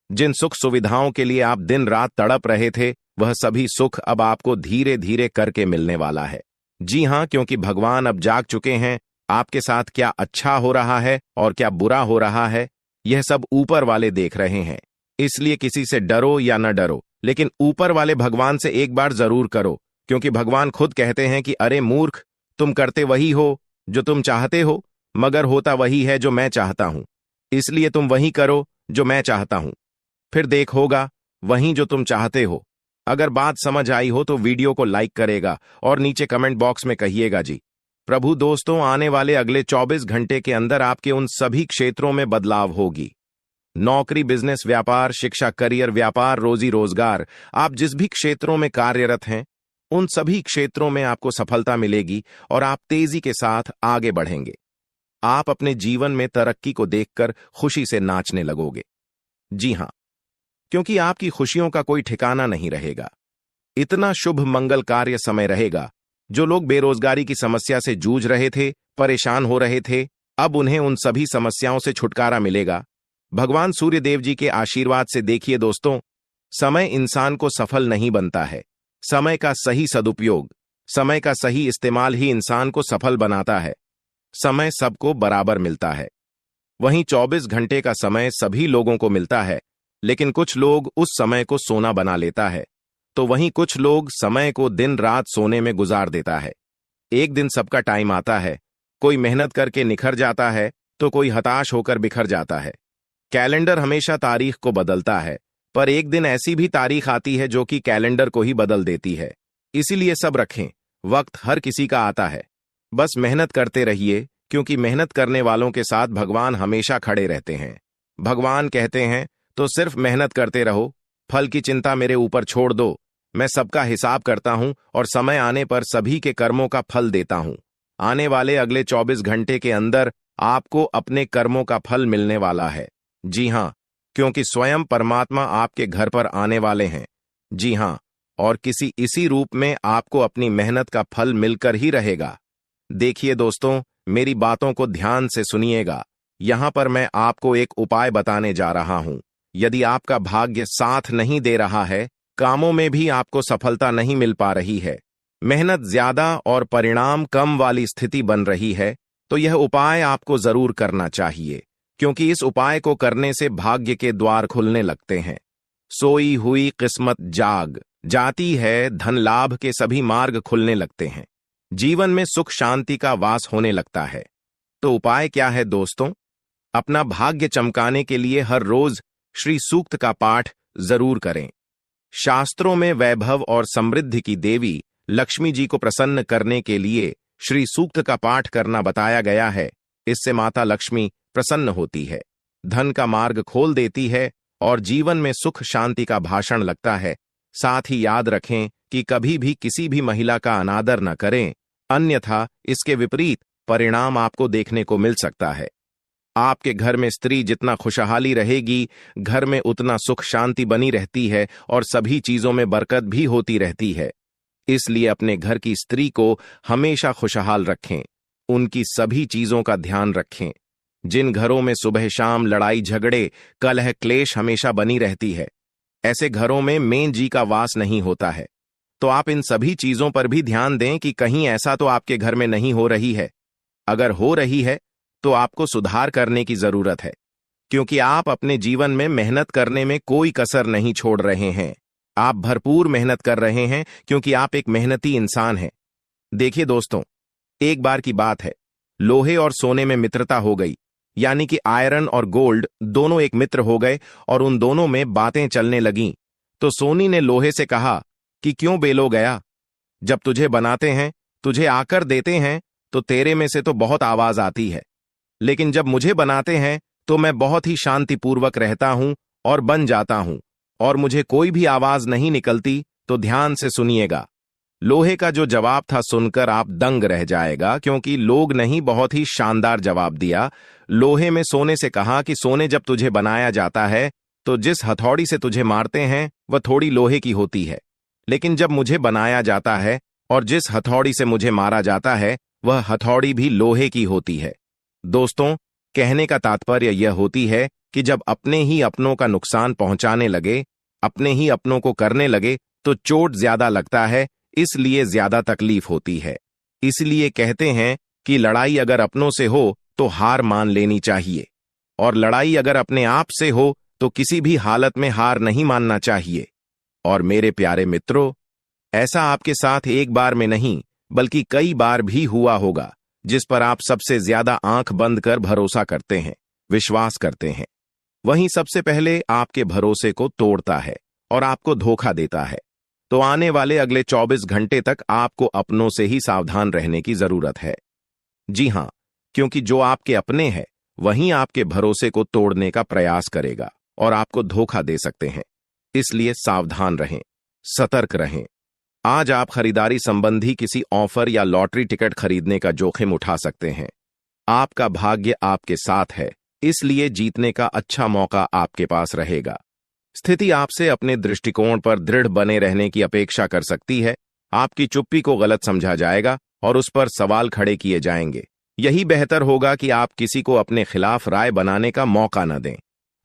जिन सुख सुविधाओं के लिए आप दिन रात तड़प रहे थे, वह सभी सुख अब आपको धीरे धीरे करके मिलने वाला है। जी हां, क्योंकि भगवान अब जाग चुके हैं। आपके साथ क्या अच्छा हो रहा है और क्या बुरा हो रहा है, यह सब ऊपर वाले देख रहे हैं। इसलिए किसी से डरो या न डरो, लेकिन ऊपर वाले भगवान से एक बार जरूर करो, क्योंकि भगवान खुद कहते हैं कि अरे मूर्ख, तुम करते वही हो जो तुम चाहते हो, मगर होता वही है जो मैं चाहता हूं। इसलिए तुम वही करो जो मैं चाहता हूं, फिर देख होगा वही जो तुम चाहते हो। अगर बात समझ आई हो तो वीडियो को लाइक करेगा और नीचे कमेंट बॉक्स में कहिएगा जी। प्रभु दोस्तों, आने वाले अगले 24 घंटे के अंदर आपके उन सभी क्षेत्रों में बदलाव होगी। नौकरी, बिजनेस, व्यापार, शिक्षा, करियर, व्यापार, रोजी रोजगार, आप जिस भी क्षेत्रों में कार्यरत हैं, उन सभी क्षेत्रों में आपको सफलता मिलेगी और आप तेजी के साथ आगे बढ़ेंगे। आप अपने जीवन में तरक्की को देखकर खुशी से नाचने लगोगे। जी हां, क्योंकि आपकी खुशियों का कोई ठिकाना नहीं रहेगा। इतना शुभ मंगल कार्य समय रहेगा। जो लोग बेरोजगारी की समस्या से जूझ रहे थे, परेशान हो रहे थे, अब उन्हें उन सभी समस्याओं से छुटकारा मिलेगा भगवान सूर्य देव जी के आशीर्वाद से। देखिए दोस्तों, समय इंसान को सफल नहीं बनता है। समय का सही सदुपयोग, समय का सही इस्तेमाल ही इंसान को सफल बनाता है। समय सबको बराबर मिलता है। वहीं 24 घंटे का समय सभी लोगों को मिलता है, लेकिन कुछ लोग उस समय को सोना बना लेता है, तो वहीं कुछ लोग समय को दिन रात सोने में गुजार देता है। एक दिन सबका टाइम आता है, कोई मेहनत करके निखर जाता है तो कोई हताश होकर बिखर जाता है। कैलेंडर हमेशा तारीख को बदलता है, पर एक दिन ऐसी भी तारीख आती है जो कि कैलेंडर को ही बदल देती है। इसीलिए सब रखें, वक्त हर किसी का आता है। बस मेहनत करते रहिए, क्योंकि मेहनत करने वालों के साथ भगवान हमेशा खड़े रहते हैं। भगवान कहते हैं तो सिर्फ मेहनत करते रहो, फल की चिंता मेरे ऊपर छोड़ दो। मैं सबका हिसाब करता हूं और समय आने पर सभी के कर्मों का फल देता हूं। आने वाले अगले 24 घंटे के अंदर आपको अपने कर्मों का फल मिलने वाला है। जी हां, क्योंकि स्वयं परमात्मा आपके घर पर आने वाले हैं। जी हां, और किसी इसी रूप में आपको अपनी मेहनत का फल मिलकर ही रहेगा। देखिए दोस्तों, मेरी बातों को ध्यान से सुनिएगा। यहां पर मैं आपको एक उपाय बताने जा रहा हूं। यदि आपका भाग्य साथ नहीं दे रहा है, कामों में भी आपको सफलता नहीं मिल पा रही है, मेहनत ज्यादा और परिणाम कम वाली स्थिति बन रही है, तो यह उपाय आपको जरूर करना चाहिए, क्योंकि इस उपाय को करने से भाग्य के द्वार खुलने लगते हैं। सोई हुई किस्मत जाग जाती है, धन लाभ के सभी मार्ग खुलने लगते हैं, जीवन में सुख शांति का वास होने लगता है। तो उपाय क्या है दोस्तों? अपना भाग्य चमकाने के लिए हर रोज श्री सूक्त का पाठ जरूर करें। शास्त्रों में वैभव और समृद्धि की देवी लक्ष्मी जी को प्रसन्न करने के लिए श्री सूक्त का पाठ करना बताया गया है। इससे माता लक्ष्मी प्रसन्न होती है, धन का मार्ग खोल देती है और जीवन में सुख शांति का भाषण लगता है। साथ ही याद रखें कि कभी भी किसी भी महिला का अनादर न करें, अन्यथा इसके विपरीत परिणाम आपको देखने को मिल सकता है। आपके घर में स्त्री जितना खुशहाली रहेगी, घर में उतना सुख शांति बनी रहती है और सभी चीजों में बरकत भी होती रहती है। इसलिए अपने घर की स्त्री को हमेशा खुशहाल रखें, उनकी सभी चीजों का ध्यान रखें। जिन घरों में सुबह शाम लड़ाई झगड़े कलह क्लेश हमेशा बनी रहती है, ऐसे घरों में मेन जी का वास नहीं होता है। तो आप इन सभी चीजों पर भी ध्यान दें कि कहीं ऐसा तो आपके घर में नहीं हो रही है। अगर हो रही है तो आपको सुधार करने की जरूरत है, क्योंकि आप अपने जीवन में मेहनत करने में कोई कसर नहीं छोड़ रहे हैं। आप भरपूर मेहनत कर रहे हैं, क्योंकि आप एक मेहनती इंसान हैं। देखिए दोस्तों, एक बार की बात है, लोहे और सोने में मित्रता हो गई, यानी कि आयरन और गोल्ड दोनों एक मित्र हो गए और उन दोनों में बातें चलने लगीं। तो सोनी ने लोहे से कहा कि क्यों बेलो गया, जब तुझे बनाते हैं, तुझे आकर देते हैं, तो तेरे में से तो बहुत आवाज आती है, लेकिन जब मुझे बनाते हैं तो मैं बहुत ही शांतिपूर्वक रहता हूं और बन जाता हूं, और मुझे कोई भी आवाज नहीं निकलती। तो ध्यान से सुनिएगा। लोहे का जो जवाब था सुनकर आप दंग रह जाएगा, क्योंकि लोग नहीं बहुत ही शानदार जवाब दिया। लोहे में सोने से कहा कि सोने, जब तुझे बनाया जाता है तो जिस हथौड़ी से तुझे मारते हैं वह थोड़ी लोहे की होती है, लेकिन जब मुझे बनाया जाता है और जिस हथौड़ी से मुझे मारा जाता है वह हथौड़ी भी लोहे की होती है। दोस्तों, कहने का तात्पर्य यह होती है कि जब अपने ही अपनों का नुकसान पहुंचाने लगे, अपने ही अपनों को करने लगे, तो चोट ज्यादा लगता है, इसलिए ज्यादा तकलीफ होती है। इसलिए कहते हैं कि लड़ाई अगर अपनों से हो तो हार मान लेनी चाहिए, और लड़ाई अगर अपने आप से हो तो किसी भी हालत में हार नहीं मानना चाहिए। और मेरे प्यारे मित्रों, ऐसा आपके साथ एक बार में नहीं बल्कि कई बार भी हुआ होगा, जिस पर आप सबसे ज्यादा आंख बंद कर भरोसा करते हैं, विश्वास करते हैं। वहीं सबसे पहले आपके भरोसे को तोड़ता है और आपको धोखा देता है। तो आने वाले अगले 24 घंटे तक आपको अपनों से ही सावधान रहने की जरूरत है। जी हां, क्योंकि जो आपके अपने हैं वहीं आपके भरोसे को तोड़ने का प्रयास करेगा और आपको धोखा दे सकते हैं। इसलिए सावधान रहें, सतर्क रहें। आज आप खरीदारी संबंधी किसी ऑफर या लॉटरी टिकट खरीदने का जोखिम उठा सकते हैं। आपका भाग्य आपके साथ है, इसलिए जीतने का अच्छा मौका आपके पास रहेगा। स्थिति आपसे अपने दृष्टिकोण पर दृढ़ बने रहने की अपेक्षा कर सकती है। आपकी चुप्पी को गलत समझा जाएगा और उस पर सवाल खड़े किए जाएंगे। यही बेहतर होगा कि आप किसी को अपने खिलाफ राय बनाने का मौका न दें।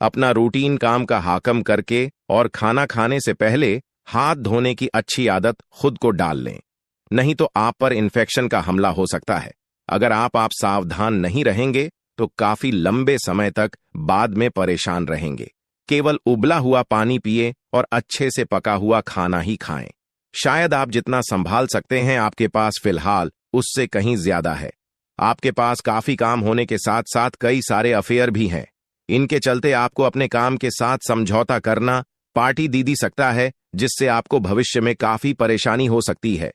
अपना रूटीन काम का हाकम करके और खाना खाने से पहले हाथ धोने की अच्छी आदत खुद को डाल लें, नहीं तो आप पर इन्फेक्शन का हमला हो सकता है। अगर आप सावधान नहीं रहेंगे तो काफी लंबे समय तक बाद में परेशान रहेंगे। केवल उबला हुआ पानी पिए और अच्छे से पका हुआ खाना ही खाएं। शायद आप जितना संभाल सकते हैं आपके पास फिलहाल उससे कहीं ज्यादा है। आपके पास काफी काम होने के साथ साथ कई सारे अफेयर भी हैं। इनके चलते आपको अपने काम के साथ समझौता करना पार्टी दी सकता है, जिससे आपको भविष्य में काफी परेशानी हो सकती है।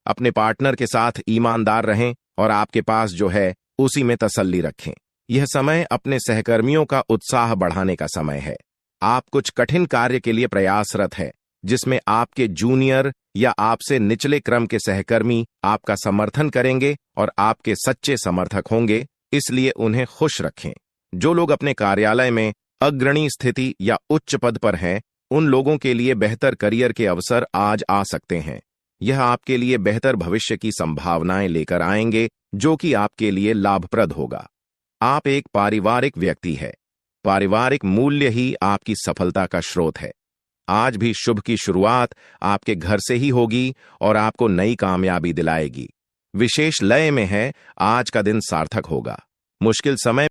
अपने पार्टनर के साथ ईमानदार रहें और आपके पास जो है उसी में तसल्ली रखें। यह समय अपने सहकर्मियों का उत्साह बढ़ाने का समय है। आप कुछ कठिन कार्य के लिए प्रयासरत हैं, जिसमें आपके जूनियर या आपसे निचले क्रम के सहकर्मी आपका समर्थन करेंगे और आपके सच्चे समर्थक होंगे, इसलिए उन्हें खुश रखें। जो लोग अपने कार्यालय में अग्रणी स्थिति या उच्च पद पर हैं, उन लोगों के लिए बेहतर करियर के अवसर आज आ सकते हैं। यह आपके लिए बेहतर भविष्य की संभावनाएं लेकर आएंगे, जो कि आपके लिए लाभप्रद होगा। आप एक पारिवारिक व्यक्ति हैं। पारिवारिक मूल्य ही आपकी सफलता का स्रोत है। आज भी शुभ की शुरुआत आपके घर से ही होगी और आपको नई कामयाबी दिलाएगी। विशेष लय में है, आज का दिन सार्थक होगा। मुश्किल समय